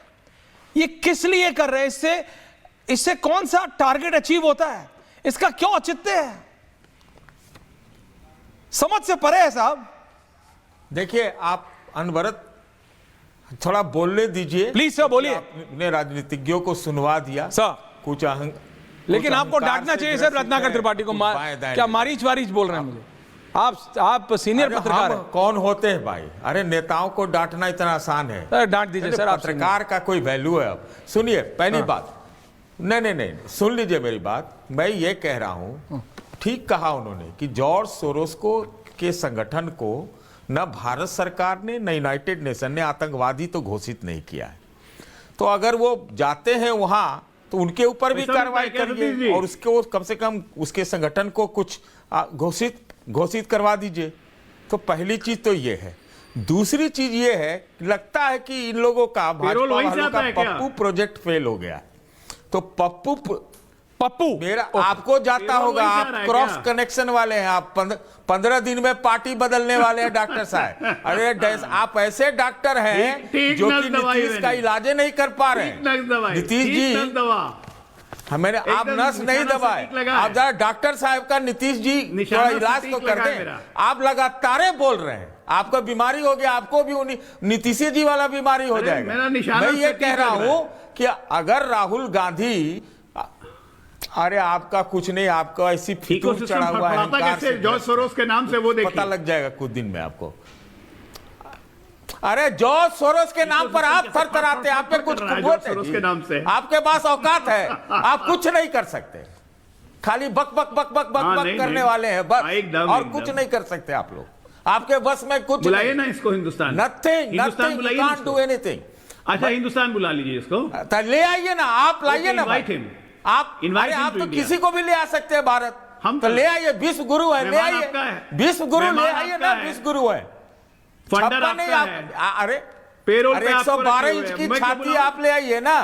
ये किस लिए कर रहे हैं? इससे कौन सा टारगेट अचीव होता है? इसका क्यों औचित्य है? समझ से परे है साहब। देखिए, आप अनवरत थोड़ा बोलने दीजिए प्लीज सर, बोलिए। आपने राजनीतिज्ञों को सुनवा दिया सर, कुछ लेकिन आपको डांटना चाहिए सर रत्नाकर त्रिपाठी को। क्या मारीच वारीच बोल रहे हैं मुझे? आप सीनियर पत्रकार हैं। कौन होते हैं भाई? अरे नेताओं को डांटना इतना आसान है? डांट दीजिए सर। पत्रकार का कोई वैल्यू है? अब सुनिए, पहली बात, नहीं, सुन लीजिए मेरी बात। मैं ये कह रहा हूं, ठीक कहा उन्होंने कि जॉर्ज सोरोस के संगठन को न भारत सरकार ने न यूनाइटेड नेशन ने आतंकवादी तो घोषित नहीं किया है। तो अगर वो जाते हैं वहां तो उनके ऊपर भी कार्रवाई करिए और उसको कम से कम उसके संगठन को कुछ घोषित करवा दीजिए। तो पहली चीज तो ये है। दूसरी चीज ये है, लगता है कि इन लोगों का, भाजपा वालों का पप्पू प्रोजेक्ट फेल हो गया। तो पप्पू मेरा आपको जाता होगा, आप क्रॉस कनेक्शन वाले हैं, आप 15 दिन में पार्टी बदलने वाले हैं डॉक्टर साहब। अरे आप ऐसे डॉक्टर हैं जो कि नीतीश का इलाज नहीं कर पा रहे हैं। नीतीश जी मैंने आप एकदम नस नहीं निशाना दबाए, सटीक लगा है। आप जरा डॉक्टर साहब का नीतीश जी निशाना थोड़ा इलाज सटीक तो कर लगा है दें। मेरा। आप लगातार बोल रहे हैं, आपको बीमारी हो गया, आपको भी नीतीश जी वाला बीमारी हो अरे, जाएगा। मेरा निशाना मैं ये सटीक कह रहा लग रहा हूं कि अगर राहुल गांधी, अरे आपका कुछ नहीं, आपका ऐसी फितूर इकोसिस्टम चढ़ा हुआ है फड़फड़ाता अहंकार कैसे से, जॉर्ज सोरोस के नाम से, वो देखिए। पता लग जाएगा कुछ दिन में आपको। अरे जॉर्ज सोरोस के नाम पर आप थरथराते, आप पे कुछ जॉर्ज कुव्वत सोरोस है के जी। नाम से। आपके पास औकात है, आप कुछ नहीं कर सकते, खाली बक बक बक बक बक बक नहीं, करने नहीं। वाले हैं बस, एकदम, और एकदम। कुछ नहीं कर सकते आप लोग, आपके बस में कुछ बुलाइए ना इसको हिंदुस्तान। नथिंग, हिंदुस्तान नथिंग, बुलाइए यू ना कांट इसको। Do anything. अच्छा, हिंदुस्तान बुला लीजिए इसको। तो ले आइए ना, आप लाइए ना invite भाई। him. आप Invite अरे him आप to तो India. किसी को भी ले आ सकते हैं भारत, हम तो तो- ले आइए, 20 गुरु है, ले मेहमान आइए, आपका है। 20 गुरु ले मेहमान आइए आपका ना, है। 20 गुरु है। फंडर 56 नहीं, आपका है। अरे पेरोल अरे पे आपको 112 रखे इंच हुए की हैं। मैं क्यों छाती बुलाऊं? आप ले आइए ना,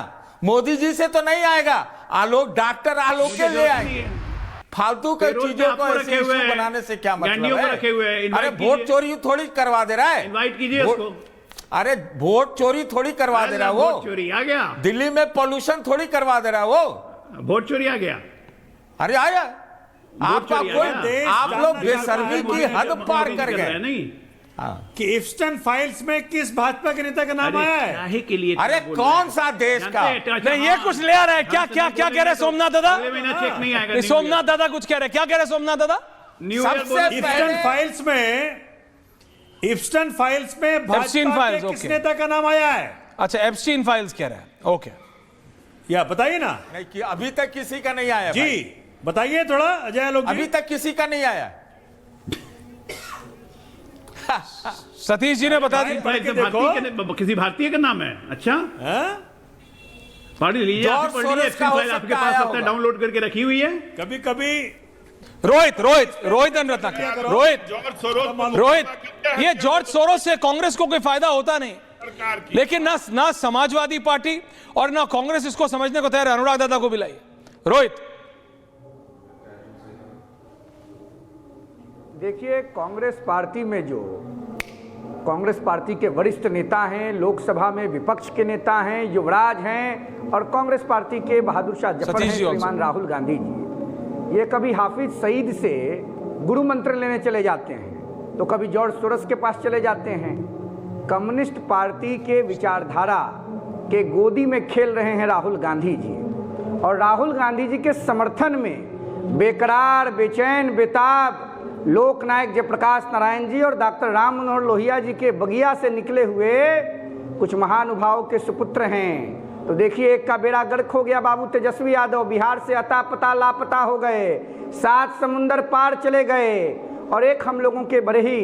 मोदी जी से तो नहीं आएगा, आलोक डॉक्टर आलोक के ले आइए। फालतू के पेरोल पे चीजों को आपको ऐसे रखे हुए इशू हैं। बनाने से क्या मतलब गैंडियों को है? रखे हुए हैं, invite अरे वोट कीजिए। चोरी थोड़ी करवा दे रहा है, इनवाइट कीजिए वोट- उसको। अरे वोट चोरी थोड़ी करवा दे रहा है वोट वो, चोरी आ गया, दिल्ली में पोल्यूशन थोड़ी करवा दे रहा है वो। वोट चोरी आ गया। अरे आया, आपका चोरी आ कोई, गया। आप लोग जानना बेशर्मी चाहता की है, हद पार कर गए। नहीं, कि इफ्स्टन फाइल्स में किस भाजपा के नेता का नाम आया है? काहे के लिए अरे बोल कौन रहे हैं? सा देश का? जानते हैं, नहीं, ये कुछ ले आ रहा है क्या? क्या क्या कह रहे हैं सोमनाथ दादा? अगले महीना चेक नहीं आएगा। ये सोमनाथ दादा कुछ कह रहे हैं, क्या कह रहे हैं सोमनाथ दादा? न्यू ईयर सबसे बोनस पहले- इफ्स्टन फाइल्स में एप्स्टीन भाजपा फाइल्स, के किस ओके। नेता का नाम आया है? अच्छा, एप्स्टीन फाइल्स कह रहे हैं, ओके। या बताइए ना नहीं कि अभी तक किसी का नहीं आया जी, भाई। बताइए थोड़ा अजय लोग अभी तक किसी का नहीं आया। सतीश जी ने बता दी। पढ़ के देखो। किसी भारतीय का नाम है? अच्छा, पढ़ लीजिए, जॉर्ज आप पढ़ लीजिए। सोरोस का हो फाइल आपके सकता पास आया होता है, होगा। डाउनलोड करके रखी हुई है। कभी कभी Rohit and Ratnakar, Rohit, George Soros को रोहित, ये जॉर्ज सोरोस से कांग्रेस को कोई फायदा होता नहीं, सरकार की। लेकिन ना समाजवादी पार्टी और ना कांग्रेस इसको समझने को तैयार है। अनुराग दादा को भी लाइए। रोहित, देखिए, कांग्रेस पार्टी में जो कांग्रेस पार्टी के वरिष्ठ नेता हैं, लोकसभा में विपक्ष के नेता हैं, युवराज हैं, और कांग्रेस पार्टी के बहादुर शाह जफर सतीश हैं, जी श्रीमान राहुल गांधी जी, ये कभी हाफिज सईद से गुरु मंत्र लेने चले जाते हैं, तो कभी जॉर्ज सोरोस के पास चले जाते हैं। कम्युनिस्ट पार्टी के विचारधारा के गोदी में खेल रहे हैं राहुल गांधी जी, और राहुल गांधी जी के समर्थन में बेकरार, बेचैन, बेताब लोकनायक जयप्रकाश नारायण जी और डॉक्टर राम मनोहर लोहिया जी के बगिया से निकले हुए कुछ महानुभावों के सुपुत्र हैं। तो देखिए, एक का बेड़ा गर्क हो गया, बाबू तेजस्वी यादव बिहार से अता पता लापता हो गए, 7 समुंदर पार चले गए, और एक हम लोगों के बड़े ही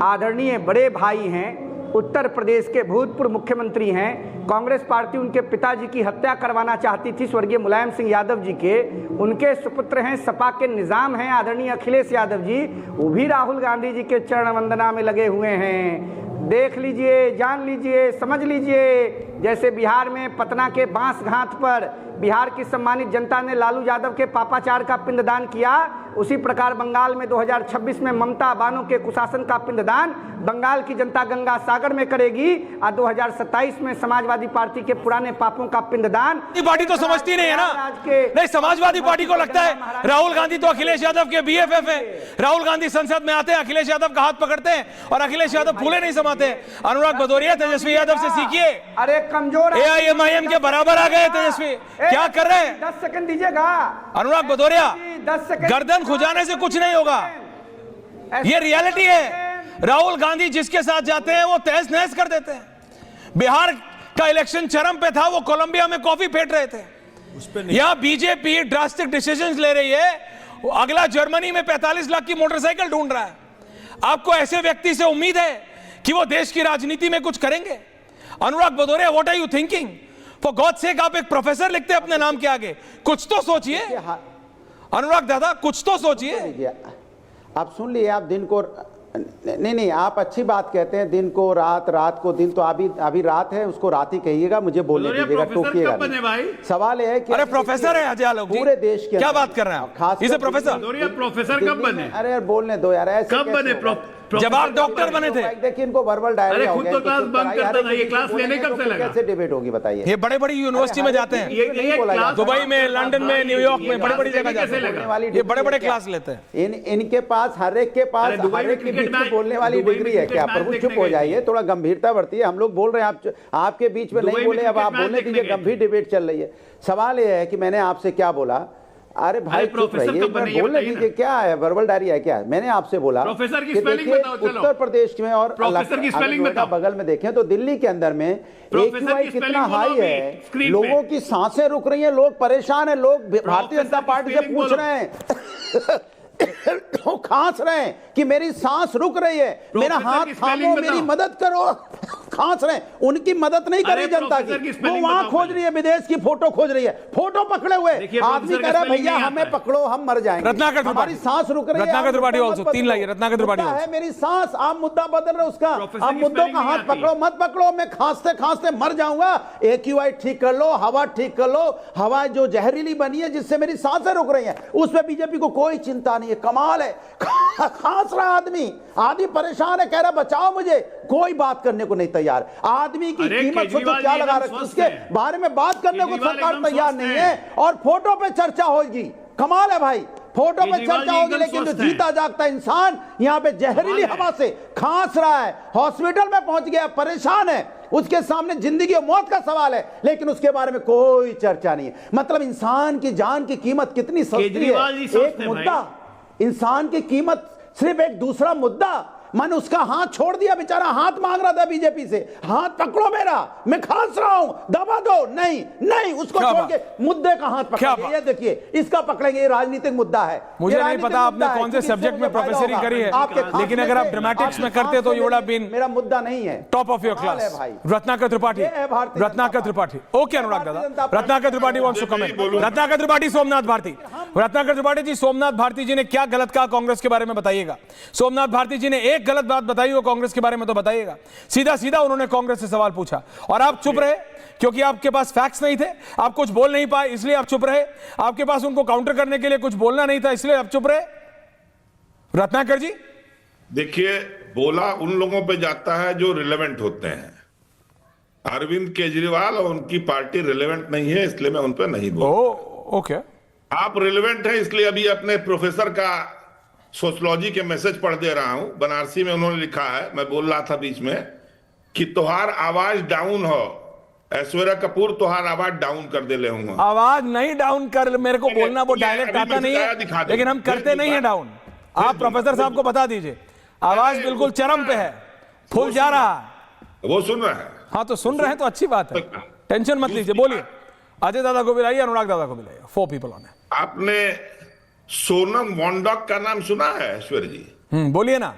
आदरणीय बड़े भाई हैं, उत्तर प्रदेश के भूतपूर्व मुख्यमंत्री हैं। कांग्रेस पार्टी उनके पिताजी की हत्या करवाना चाहती थी, स्वर्गीय मुलायम सिंह यादव जी के, उनके सुपुत्र हैं, सपा के निजाम हैं आदरणीय अखिलेश यादव जी, वो भी राहुल गांधी जी के चरण वंदना में लगे हुए हैं। देख लीजिए, जान लीजिए, समझ लीजिए, जैसे बिहार में पटना के बांस घाट पर बिहार की सम्मानित जनता ने लालू यादव के पापाचार का पिंडदान किया, उसी प्रकार बंगाल में 2026 में ममता बानो के कुशासन का पिंडदान बंगाल की जनता गंगा सागर में करेगी, और 2027 में समाजवादी पार्टी के पुराने पापों का पिंडदान। पार्टी तो समझती नहीं है ना, नहीं, समाजवादी पार्टी को लगता है राहुल गांधी तो अखिलेश यादव के BFF है। राहुल गांधी संसद में आते हैं, अखिलेश यादव का हाथ पकड़ते हैं, और अखिलेश यादव फूले नहीं समाते। अनुराग भदौरिया, तेजस्वी यादव से सीखिए। अरे कमजोर AIMIM के बराबर आ गए तेजस्वी, क्या कर रहे हैं? 10 सेकंड दीजिएगा। अनुराग भदौरिया, 10 सेकंड, गर्दन खुजाने से कुछ नहीं होगा, ये रियलिटी है। राहुल गांधी जिसके साथ जाते हैं वो तहस नहस कर देते हैं। बिहार का इलेक्शन चरम पे था, वो कोलंबिया में कॉफी फेंट रहे थे। यहां बीजेपी ड्रास्टिक डिसीजंस ले रही है, अगला जर्मनी में 45 लाख की मोटरसाइकिल ढूंढ रहा है। आपको ऐसे व्यक्ति से उम्मीद है कि वो देश की राजनीति में कुछ करेंगे? Anurag Bhadauria, what are you thinking? For God sake, आप एक प्रोफेसर लिखते हैं अपने नाम के आगे, कुछ तो सोचिए। अनुराग दादा, कुछ तो सोचिए। आप सुन लिए, आप दिन को नहीं, आप अच्छी बात कहते हैं, दिन को रात, रात को दिन, तो अभी रात है, उसको रात ही कहिएगा, मुझे बोलने दीजिएगा, टोकिएगा नहीं। सवाल है कि अरे प्रोफेसर है अजय आलोक जी, पूरे देश के क्या बात कर रहे हैं आप? खास प्रोफेसर प्रोफेसर कब बने? अरे यार बोलने दो यार, ऐसे कब बने जब आप डॉक्टर बने थे। देखिए इनको वर्बल डायरिया हो खुद गया, तो इनको क्लास चुप बंद कराइए। करता था, ये अरे क्लास किसी लेने बोलेंगे कब से तो लगा? कैसे डिबेट होगी बताइए? ये बड़े बड़ी यूनिवर्सिटी में जाते हैं, दुबई में, लंदन में, न्यूयॉर्क में, बड़ी बड़ी जगह जाते हैं, ये बड़े बड़े क्लास लेते हैं। इनके पास हर एक के पास अरे दुबई हर में एक के क्रिकेट बीच में मैच- बोलने वाली दुबई में डिग्री है क्रिकेट क्या? मैच प्रभु देखने चुप हो गए जाइए, थोड़ा गंभीरता बढ़ती है। हम लोग बोल रहे हैं, आपके बीच में दुबई नहीं में बोले, अब क्रिकेट आप मैच बोलने देखने दीजिए। गए। गंभीर डिबेट चल रही है। सवाल यह है कि मैंने आपसे क्या बोला? अरे भाई चुप प्रोफेसर रहिए, कब बने ये बोलने बताइए दीजिए। ना। क्या है वर्बल डायरिया है क्या? मैंने आपसे बोला प्रोफेसर की कि स्पेलिंग देखिए, बताओ, चलो। उत्तर प्रदेश में और प्रोफेसर की स्पेलिंग नोएडा बताओ। बगल में देखें तो दिल्ली के अंदर में प्रोफेसर AQI की कितना स्पेलिंग हाई बोलो है, अभी, स्क्रीन पे। लोगों की सांसें रुक रही हैं, लोग परेशान हैं, लोग भारतीय जनता की पार्टी से स्पेलिंग पूछ बोलो। रहे हैं वो खांस रहे हैं कि मेरी सांस रुक रही है, मेरा प्रोफेसर हाथ की स्पेलिंग थामो, मेरी बताओ। मदद करो। खांस रहे हैं, उनकी मदद नहीं कर अरे रही जनता प्रोफेसर की की। वो स्पेलिंग वहां बताओ खोज पहले। रही है, विदेश की फोटो खोज रही है, फोटो पकड़े हुए देखिए, आदमी प्रोफेसर कह का रहा है स्पेलिंग भैया नहीं हमें आता है। पकड़ो, हम मर जाएंगे, रत्नाकर त्रिपाठी। हमारी सांस रुक रही है। रत्नाकर आप त्रिपाठी मुद्दा also, मत 3 बदलो। लाइए, रत्नाकर त्रिपाठी मुद्दा also। है मेरी सांस, आप मुद्दा बदल रहे उसका। प्रोफेसर आप की मुद्दों स्पेलिंग का नहीं हाथ आती। पकड़ो, मत पकड़ो, मैं खांसते खांसते मर जाऊंगा। AQI ठीक कर लो, हवा ठीक कर लो, हवा जो जहरीली बनी है जिससे मेरी सांसें रुक रही हैं, उस पर बीजेपी को कोई चिंता नहीं है। कमाल है, खांस रहा आदमी परेशान है, कह रहा बचाओ मुझे, कोई बात करने को नहीं तैयार। आदमी की अरे कीमत सोचो केजरीवाल क्या जी लगा एकदम रखी, स्वस्थ उसके हैं। बारे में बात करने को केजरीवाल सरकार एकदम तैयार स्वस्थ नहीं हैं। है, और फोटो पे चर्चा होगी। कमाल है भाई, फोटो पे केजरीवाल चर्चा जी होगी, एकदम लेकिन जो स्वस्थ हैं। जीता जागता इंसान यहाँ पे जहरीली कमाल है। हवा से खांस रहा है, हॉस्पिटल में पहुंच गया, परेशान है, उसके सामने जिंदगी और मौत का सवाल है, लेकिन उसके बारे में कोई चर्चा नहीं है। मतलब इंसान की जान की कीमत कितनी सस्ती केजरीवाल जी है। स्वस्थ एक हैं मुद्दा, इंसान की कीमत सिर्फ एक दूसरा मुद्दा। मैंने उसका हाथ छोड़ दिया, बेचारा हाथ मांग रहा था बीजेपी से, हाथ पकड़ो मेरा, मैं खांस रहा हूं, दबा दो। नहीं नहीं, उसको क्या छोड़ बात? के मुद्दे का हाथ क्या पकड़ेंगे। बात? ये देखिए, इसका पकड़ेंगे, ये राजनीतिक मुद्दा है। मुझे ये नहीं राजनीतिक पता आपने मुद्दा है, कौन से क्योंकि इससे सब्जेक्ट में मुझे फायदा प्रोफेसरी होगा। करी है, आपके खांसने लेकिन अगर आप से, ड्रामेटिक्स में आपके करते तो खांसने you would have में been मेरा मुद्दा नहीं है। टॉप ऑफ योर कमाल है क्लास। भाई। रत्नाकर त्रिपाठी, ये है भारतीय रत्नाकर जनता त्रिपाठी। पार्टी। ओके अनुराग भारतीय दादा, Janata party. Ratnakar Tripathi wants to comment. Ratnakar Tripathi, Somnath Bharti. Ratnakar Tripathi ji, Somnath Bharti ji ने क्या गलत कहा कांग्रेस के बारे में बताइएगा। सोमनाथ भारती जी ने एक गलत बात बताई हो कांग्रेस के बारे में तो बताइएगा। सीधा सीधा उन्होंने कांग्रेस से सवाल पूछा और आप चुप रहे, क्योंकि आपके पास फैक्ट्स नहीं थे, आप कुछ बोल नहीं पाए, इसलिए आप चुप रहे। आपके पास उनको काउंटर करने के लिए कुछ बोलना नहीं था, इसलिए आप चुप रहे। रत्नाकर जी, देखिए, बोला उन लोगों पे जाता है जो रिलेवेंट होते हैं। अरविंद केजरीवाल और उनकी पार्टी रिलेवेंट नहीं है, इसलिए मैं उन पे नहीं बोल। ओके, आप रिलेवेंट है, इसलिए अभी अपने प्रोफेसर का सोशलॉजी के मैसेज पढ़ दे रहा हूं। बनारसी में उन्होंने लिखा है, मैं बोल रहा था बीच में, कि तुहार आवाज डाउन हो, ऐश्वर्या कपूर तुहार आवाज डाउन कर दे ले हूँ। आवाज नहीं डाउन कर, मेरे को बोलना वो डायलेक्ट अभी आता मैं नहीं दिखा है, दूं। लेकिन हम करते नहीं है डाउन। आप प्रोफेसर साहब को बता दीजिए, आवाज बिल्कुल चरम पे है, फुल जा रहा है। वो सुन रहा है। हाँ तो सुन रहे हैं तो अच्छी बात है, टेंशन मत लीजिए, बोलिए। अजय दादा को भी लाइए, अनुराग दादा को भी लाइए, 4 पीपल ऑन है। आपने सोनम वांगडॉक का नाम सुना है ऐश्वर्या जी? बोलिए ना।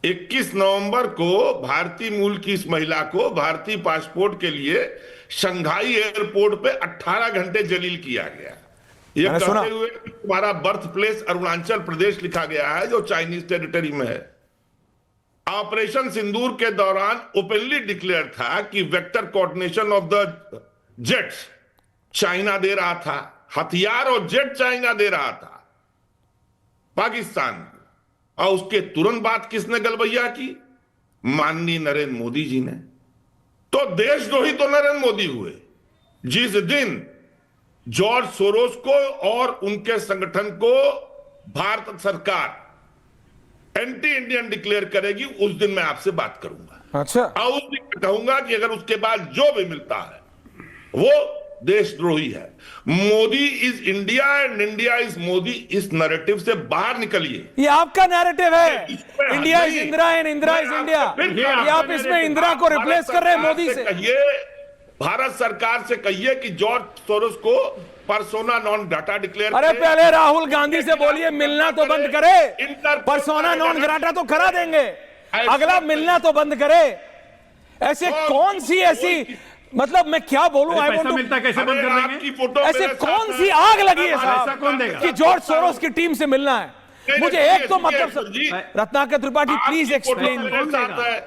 21 नवंबर को भारतीय मूल की इस महिला को भारतीय पासपोर्ट के लिए शंघाई एयरपोर्ट पे 18 घंटे जलील किया गया। ये मैंने सुना। कहते हुए कि तुम्हारा बर्थ प्लेस अरुणाचल प्रदेश लिखा गया है, जो चाइनीज टेरिटरी में है। ऑपरेशन सिंदूर के दौरान ओपनली डिक्लेयर था कि vector coordination of the jets China दे रहा था, हथियार और जेट चाइना दे रहा था पाकिस्तान को। और उसके तुरंत बाद किसने गलबैया की? माननीय नरेंद्र मोदी जी ने। तो देशद्रोही तो नरेंद्र मोदी हुए जिस दिन जॉर्ज सोरोस को और उनके संगठन को भारत सरकार एंटी इंडियन डिक्लेयर करेगी, उस दिन मैं आपसे बात करूंगा। अच्छा, और उस दिन कहूंगा कि अगर उसके बाद जो भी मिलता है वो देशद्रोही है। Modi is India and India is Modi, इस नैरेटिव से बाहर निकलिए। ये आपका नैरेटिव है, इसमें इंडिया इज नहीं। इंदिरा एंड इंदिरा इज मैं इंडिया। आपसे फिर ये कहता आप हूं, इसमें इंदिरा को रिप्लेस कर रहे हैं भारत मोदी सरकार से। कहिए, भारत सरकार से कहिए कि जॉर्ज सोरोस को पर्सोना नॉन ग्राटा डिक्लेयर अरे करे। पहले राहुल गांधी से बोलिए मिलना तो बंद करे, इंटरपोल पर्सोना करेगा। नॉन ग्राटा तो करा देंगे, अगला मिलना तो बंद करे। ऐसे कौन सी ऐसी, मतलब मैं क्या बोलूं, आई पैसा वांट मिलता है, कैसे बंद अरे कर आपकी देंगे? फोटो ऐसे मेरे कौन साथ सी है। आग लगी है पैसा साहब कौन देगा? कि जॉर्ज सोरोस की टीम से मिलना है? नहीं, मुझे नहीं, एक तो सुनिए, मतलब जी। रत्नाकर त्रिपाठी, प्लीज आपकी फोटो एक्सप्लेन, मेरे साथ है।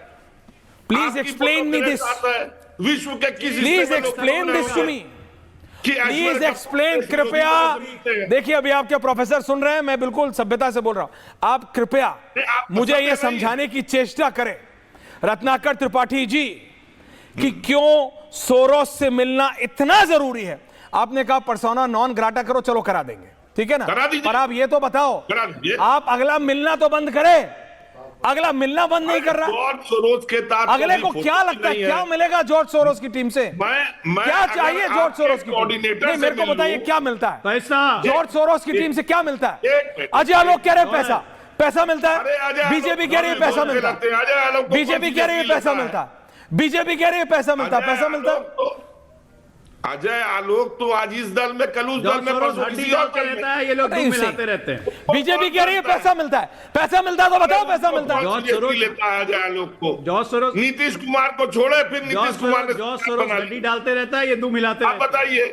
प्लीज आपकी एक्सप्लेन फोटो मी मेरे दिस, साथ है। विश्व के किस प्लीज हिस्से में एक्सप्लेन लोग दिस टू मी। कि प्लीज एक्सप्लेन कृपया। देखिए अभी आपके प्रोफेसर सुन रहे हैं, मैं बिल्कुल सभ्यता से बोल रहा हूं, आप कृपया मुझे यह समझाने की चेष्टा करें रत्नाकर त्रिपाठी जी कि क्यों सोरोस से मिलना इतना जरूरी है। आपने कहा पर्सोना नॉन ग्राटा करो, चलो करा देंगे, ठीक है ना, पर आप ये तो बताओ आप अगला मिलना तो बंद करें। अगला मिलना बंद नहीं कर रहा। जॉर्ज सोरोस के साथ अगले को क्या लगता है क्या मिलेगा जॉर्ज सोरोस की टीम से? मैं क्या चाहिए जॉर्ज सोरोस की टीम? नहीं, मेरे को बताइए क्या मिलता है पैसा। जॉर्ज सोरोस की टीम से क्या मिलता है? अजय आलोक कह रहे हैं पैसा मिलता है। बीजेपी कह रही है पैसा मिलता है। बीजेपी कह रही है पैसा मिलता है। बीजेपी कह रही है पैसा मिलता है। पैसा मिलता है। अजय आलोक तो आज इस दल में, कल उस दल में, परसों किसी और दल में है। ये लोग मिलाते रहते हैं। बीजेपी कह रही है पैसा मिलता है। पैसा मिलता है तो बताओ पैसा मिलता है। जॉर्ज सोरोस लेता है अजय आलोक को। जॉर्ज सोरोस नीतीश कुमार को छोड़े, फिर नीतीश कुमार ने जॉर्ज सोरोस हड्डी डालते रहता है, ये दो मिलाते आप बताइए,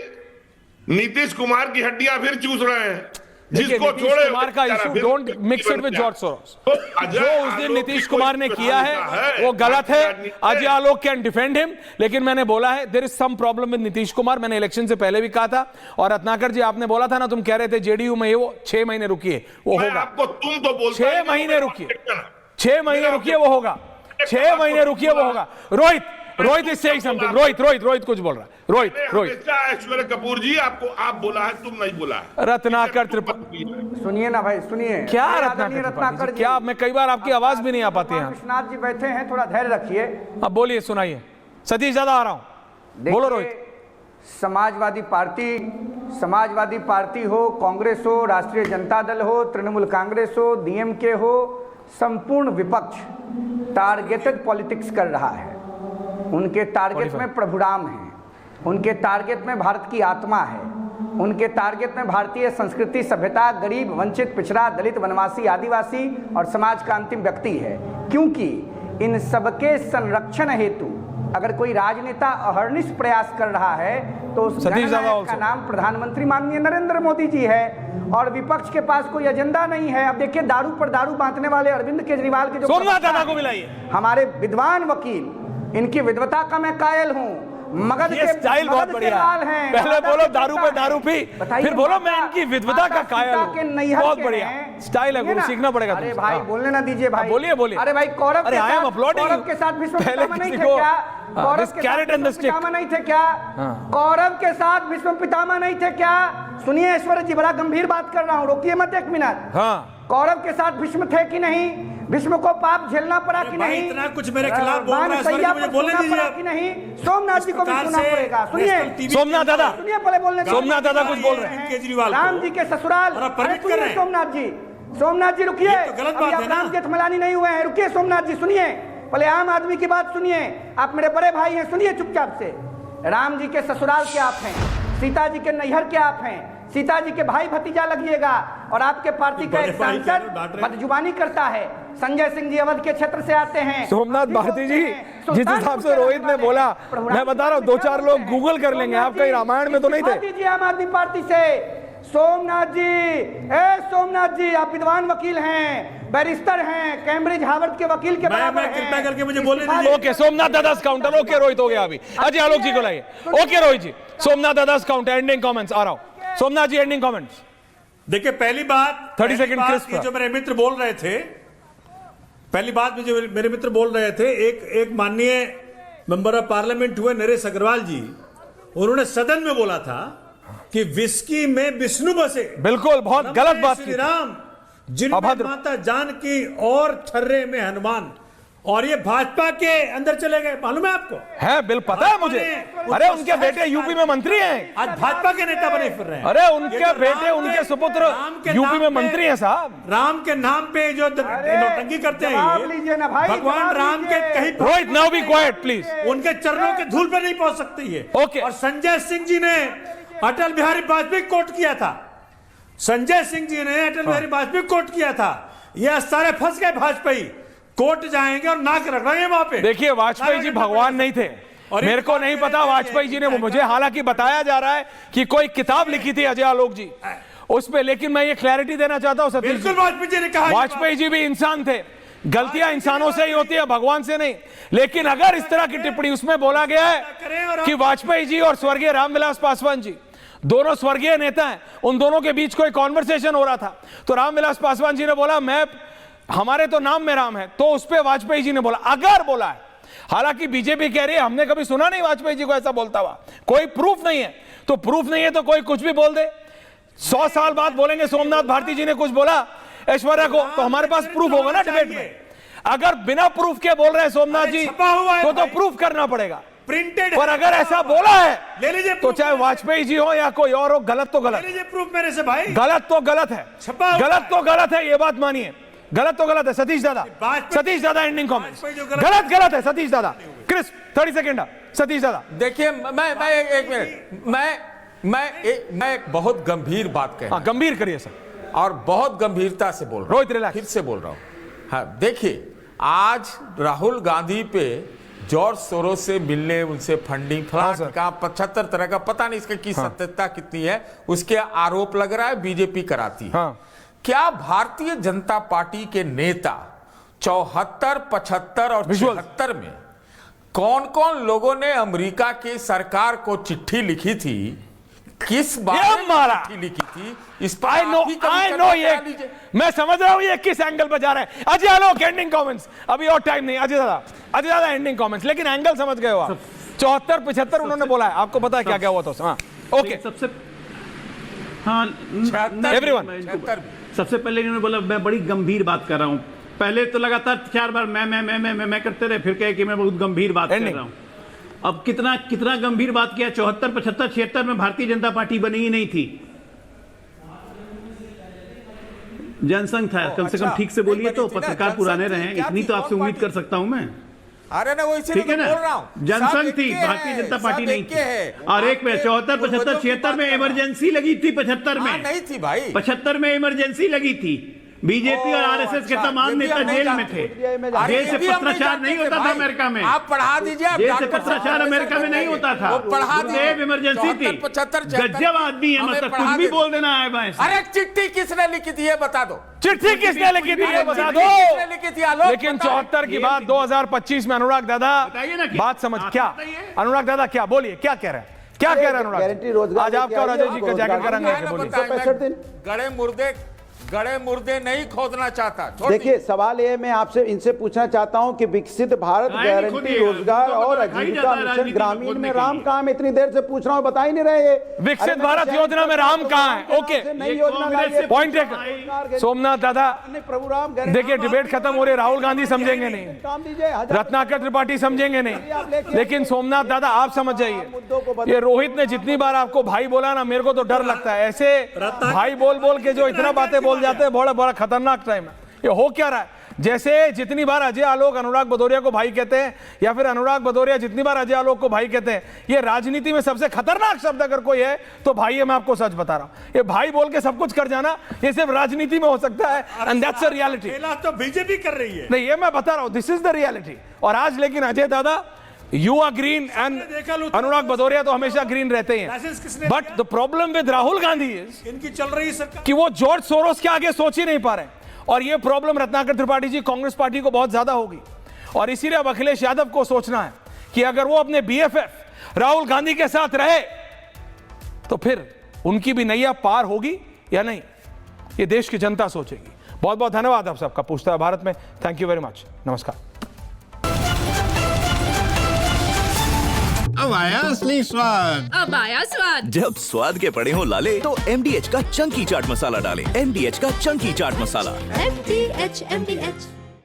नीतीश कुमार की हड्डियां फिर चूस रहे हैं। जिसको नीतीश छोड़े कुमार का issue don't mix it with George Soros. जो उस दिन नीतीश कुमार ने किया है वो गलत है। Ajay Alok can defend him, लेकिन मैंने बोला है there is some problem with Nitish Kumar. मैंने इलेक्शन से पहले भी कहा था। और रत्नाकर जी आपने बोला था ना, तुम कह रहे थे जेडीयू में वो 6 महीने रुकिए, वो होगा। आपको तुम तो बोलते 6 महीने रुकिए, 6 महीने रुकिए, वो होगा। 6 महीने रुकिए, वो होगा। Rohit is saying something. Rohit कुछ बोल रहा है। रोहित ऐश्वर्य कपूर जी, आपको आप बोला है, तुम नहीं बोला है। रत्नाकर त्रिपाठी सुनिए ना भाई, सुनिए क्या रत्नाकर क्या, मैं कई बार आपकी आवाज भी नहीं आ पाती है। विश्वनाथ जी बैठे हैं, थोड़ा धैर्य रखिए। अब बोलिए, सुनाइए। सतीश दादा आ रहा हूं, बोलो रोहित। समाजवादी पार्टी हो, कांग्रेस हो, राष्ट्रीय जनता दल हो, तृणमूल कांग्रेस हो, डीएमके हो, संपूर्ण विपक्ष टारगेटेड पॉलिटिक्स कर रहा है। उनके टारगेट में प्रभु राम है, उनके टारगेट में भारत की आत्मा है, उनके टारगेट में भारतीय संस्कृति, सभ्यता, गरीब, वंचित, पिछड़ा, दलित, वनवासी, आदिवासी और समाज का अंतिम व्यक्ति है। क्योंकि इन सबके संरक्षण हेतु अगर कोई राजनेता अहर्निश प्रयास कर रहा है तो उस जननायक का नाम प्रधानमंत्री माननीय नरेंद्र मोदी जी है। और विपक्ष के पास कोई एजेंडा नहीं है। अब देखिए, दारू पर दारू बांटने वाले अरविंद केजरीवाल के जो सोमनाथ दादा को मिलाइए, हमारे विद्वान वकील, इनकी विद्वता का मैं कायल हूँ। मगध के स्टाइल बहुत बढ़िया है। पहले बोलो दारू पे दारू पी, फिर बोलो मैं इनकी विद्वता का कायल हूँ। बहुत बढ़िया स्टाइल है, गुरु, सीखना पड़ेगा। अरे भाई बोलने ना दीजिए भाई। बोलिए। अरे भाई कौरव के साथ भीष्म पितामह नहीं थे क्या? कौरव के साथ भीष्म पितामह नहीं थे क्या? सुनिए ऐश्वर्य जी, बड़ा गंभीर बात कर रहा हूँ, रोकिए मत एक मिनट। कौरव के साथ भीष्म थे कि नहीं? भीष्म को पाप झेलना पड़ा कि नहीं? इतना कुछ मेरे खिलाफ बोल रहा है, मुझे बोलने दीजिए कि नहीं? सोमनाथ जी को भी सुनना पड़ेगा। सुनिए सोमनाथ दादा, सुनिए पहले बोलने। सोमनाथ दादा कुछ बोल रहे हैं केजरीवाल, राम जी के ससुराल। सोमनाथ जी रुकिए, राम जेठमलानी नहीं हुए हैं, रुकिए सोमनाथ जी, सुनिए पहले, आम आदमी की बात सुनिए। आप मेरे बड़े भाई हैं, सुनिए चुपचाप से। राम जी के ससुराल के आप हैं, सीता जी के नैहर के आप हैं, सीता जी के भाई भतीजा लगिएगा। और आपके पार्टी का एक सांसद बदजुबानी करता है। संजय सिंह जी अवध के क्षेत्र से आते हैं। सोमनाथ भारती जी, जिस हिसाब से रोहित ने बोला, मैं बता रहा हूँ 2-4 लोग गूगल कर लेंगे, आप कहीं रामायण में तो नहीं थे। आम आदमी पार्टी से सोमनाथ जी, आप विद्वान वकील हैं, बैरिस्टर हैं, कैम्ब्रिज हार्वर्ड के वकील के बराबर हैं। कृपया करके मुझे बोलने दीजिए। ओके, सोमनाथ दादास काउंटर। ओके रोहित, हो गया अभी। अजय आलोक जी को लाइए। ओके रोहित जी, सोमनाथ दादास काउंटर, एंडिंग कमेंट्स आ रहा हूं। Somnath ji, ending comments. देखिए, पहली बात 30 सेकंड क्रिस्प, जो मेरे मित्र बोल रहे थे, पहली बात में जो मेरे मित्र बोल रहे थे, एक माननीय मेंबर ऑफ पार्लियामेंट हुए नरेश अग्रवाल जी, उन्होंने सदन में बोला था कि विस्की में विष्णु बसे। बिल्कुल, बहुत गलत बात की। राम जिनमें माता जानकी और थर्रे में हनुमान, और ये भाजपा के अंदर चले गए, मालूम है आपको? है, बिल पता है मुझे। अरे उनके बेटे यूपी में मंत्री हैं, आज भाजपा के नेता बने फिर रहे हैं। अरे उनके बेटे, उनके सुपुत्र यूपी में मंत्री हैं साहब। राम के नाम पे जो नौटंकी करते हैं, भगवान राम के कहीं, Rohit now be quiet please, उनके चरणों के धूल पे नहीं पहुंच सकती है। ओके। और संजय सिंह जी ने अटल बिहारी वाजपेयी कोट किया था, संजय सिंह जी ने अटल बिहारी वाजपेयी कोट किया था। ये सारे फंस गए, वाजपेयी कोर्ट जाएंगे और नाक रगड़ेंगे वहां पे। देखिए, वाजपेयी जी भगवान नहीं थे, मेरे को नहीं पता। वाजपेयी जी ने, मुझे हालांकि बताया जा रहा है कि कोई किताब लिखी थी अजय आलोक जी उस पे, लेकिन मैं ये क्लैरिटी देना चाहता हूं सतीश जी, वाजपेयी जी ने कहा, वाजपेयी जी भी इंसान थे, गलतियां इंसानों से ही होती है, भगवान से नहीं। लेकिन अगर इस तरह की टिप्पणी उसमें बोला गया है कि वाजपेयी जी और स्वर्गीय रामविलास पासवान जी दोनों स्वर्गीय नेता हैं, उन दोनों के बीच कोई कॉन्वर्सेशन हो रहा था, तो रामविलास पासवान जी ने बोला मैं, हमारे तो नाम में राम है, तो उस पर वाजपेयी जी ने बोला, अगर बोला है, हालांकि बीजेपी कह रही है हमने कभी सुना नहीं वाजपेयी जी को ऐसा बोलता हुआ, कोई प्रूफ नहीं है, तो प्रूफ नहीं है तो कोई कुछ भी बोल दे। 100 साल बाद बोलेंगे सोमनाथ भारती जी ने कुछ बोला ऐश्वर्या को, तो हमारे पास प्रूफ होगा ना डिबेट में। अगर बिना प्रूफ के बोल रहे हैं सोमनाथ जी तो प्रूफ करना पड़ेगा, प्रिंटेड। पर अगर ऐसा बोला है ले लीजिए, तो चाहे वाजपेयी जी हो या कोई और हो, गलत तो गलत, ले लीजिए प्रूफ मेरे से भाई, गलत तो गलत है, गलत तो गलत है, ये बात मानिए, गलत तो गलत है। सतीश दादा एंडिंग कमेंट्स, गलत है सतीश दादा। क्रिस 30 सेकंड, सतीश दादा। देखिए मैं एक मिनट, मैं एक बहुत गंभीर बात कह रहा हूं, गंभीर करिए सर, और बहुत गंभीरता से बोल रहा हूं, रोहित रिलैक्स, फिर से बोल रहा हूं। हाँ देखिए, आज राहुल गांधी पे जॉर्ज सोरोस से मिलने, उनसे फंडिंग का 75 तरह का, पता नहीं इसकी की सत्यता कितनी है, उसके आरोप लग रहा है बीजेपी कराती है। क्या भारतीय जनता पार्टी के नेता 74, 75 और 76 में कौन कौन लोगों ने अमेरिका की सरकार को चिट्ठी लिखी थी, किस बारे में चिट्ठी लिखी थी, इस पर I know ये, मैं समझ रहा हूं ये किस एंगल पर जा रहे हैं। अजय आलोक एंडिंग कमेंट्स, अभी और टाइम नहीं, अजय दादा एंडिंग कमेंट्स, लेकिन एंगल समझ गए हो आप। 74, 75 उन्होंने बोला है, आपको पता है क्या क्या हुआ था। हाँ ओके, एवरीवन, सबसे पहले इन्होंने बोला मैं बड़ी गंभीर बात कर रहा हूं, पहले तो लगातार 4 बार मैं करते रहे, फिर कहे कि मैं बहुत गंभीर बात कर रहा हूं। अब कितना गंभीर बात किया। 74, 75, 76 में भारतीय जनता पार्टी बनी ही नहीं थी, जनसंघ था। कम से कम ठीक से बोलिए, तो पत्रकार पुराने रहे, इतनी तो आपसे उम्मीद कर सकता हूं मैं। अरे ना, वो इसीलिए ठीक है ना, बोल रहा हूं, जनसंघ थी, भारतीय जनता पार्टी नहीं थी। और एक में 74, 75, 76 में इमरजेंसी लगी थी, 75 में नहीं थी भाई, 75 में इमरजेंसी लगी थी। बीजेपी और आरएसएस के तमाम नेता जेल में थे। जेल से पत्राचार नहीं होता था अमेरिका में, आप पढ़ा दीजिए, जेल से पत्राचार अमेरिका में नहीं होता था, पढ़ा दीजिए, इमरजेंसी थी। गजब आदमी है, मतलब कुछ भी बोल देना है भाई। अरे चिट्ठी किसने लिखी थी ये बता दो, चिट्ठी किसने लिखी थी ये बता दो। लेकिन 74 की बात 2025 में अनुराग दादा बात समझ, क्या अनुराग दादा क्या बोलिए, क्या कह रहे हैं, क्या कह रहे हैं अनुराग? आज आपका और अजय जी का जैकेट का रंग है, गड़े मुर्दे नहीं खोदना चाहता। देखिए सवाल ये मैं आपसे इनसे पूछना चाहता हूं कि विकसित भारत गारंटी रोजगार और आजीविका मिशन ग्रामीण में राम कहां है? इतनी देर से पूछ रहा हूं, बता ही नहीं रहे। विकसित भारत योजना में राम कहां है? ओके, नई योजना पॉइंट टेकन। सोमनाथ दादा देखिए, डिबेट खत्म हो रही, राहुल गांधी समझेंगे नहीं, रत्नाकर त्रिपाठी समझेंगे नहीं, लेकिन सोमनाथ दादा आप समझ जाइए। ये रोहित ने जितनी बार आपको भाई बोला ना, मेरे को तो डर लगता है, ऐसे भाई बोल के जो इतना बातें बोल जाते हैं, बड़ा खतरनाक टाइम है। ये हो क्या रहा है? जैसे जितनी बार अजय आलोक अनुराग भदौरिया को भाई कहते हैं, या फिर अनुराग भदौरिया जितनी बार अजय आलोक को भाई कहते हैं, ये राजनीति में सबसे खतरनाक शब्द अगर कोई है तो भाई है। मैं आपको सच बता रहा हूं, ये भाई बोल के सब कुछ कर जाना, ये सिर्फ राजनीति में हो सकता है, एंड दैट्स अ रियलिटी। तो बीजेपी कर रही है, नहीं, ये मैं बता रहा हूं, दिस इज द रियलिटी। और आज लेकिन अजय दादा, यू आर ग्रीन एंड अनुराग भदौरिया तो हमेशा ग्रीन रहते ही हैं, but the problem with Rahul Gandhi is इनकी चल रही सरकार कि वो जॉर्ज सोरोस के आगे सोच ही नहीं पा रहे हैं। और ये प्रॉब्लम रत्नाकर त्रिपाठी जी, कांग्रेस पार्टी को बहुत ज्यादा होगी। और इसीलिए अब अखिलेश यादव को सोचना है कि अगर वो अपने बीएफएफ राहुल गांधी के साथ रहे तो फिर उनकी भी नैया पार होगी या नहीं, ये देश की जनता सोचेगी। बहुत बहुत धन्यवाद आप सबका। पूछता है भारत में, थैंक यू वेरी मच, नमस्कार। अब आया असली स्वाद, अब आया स्वाद। जब स्वाद के पड़े हो लाले, तो MDH का चंकी चाट मसाला डालें। MDH का चंकी चाट मसाला। MDH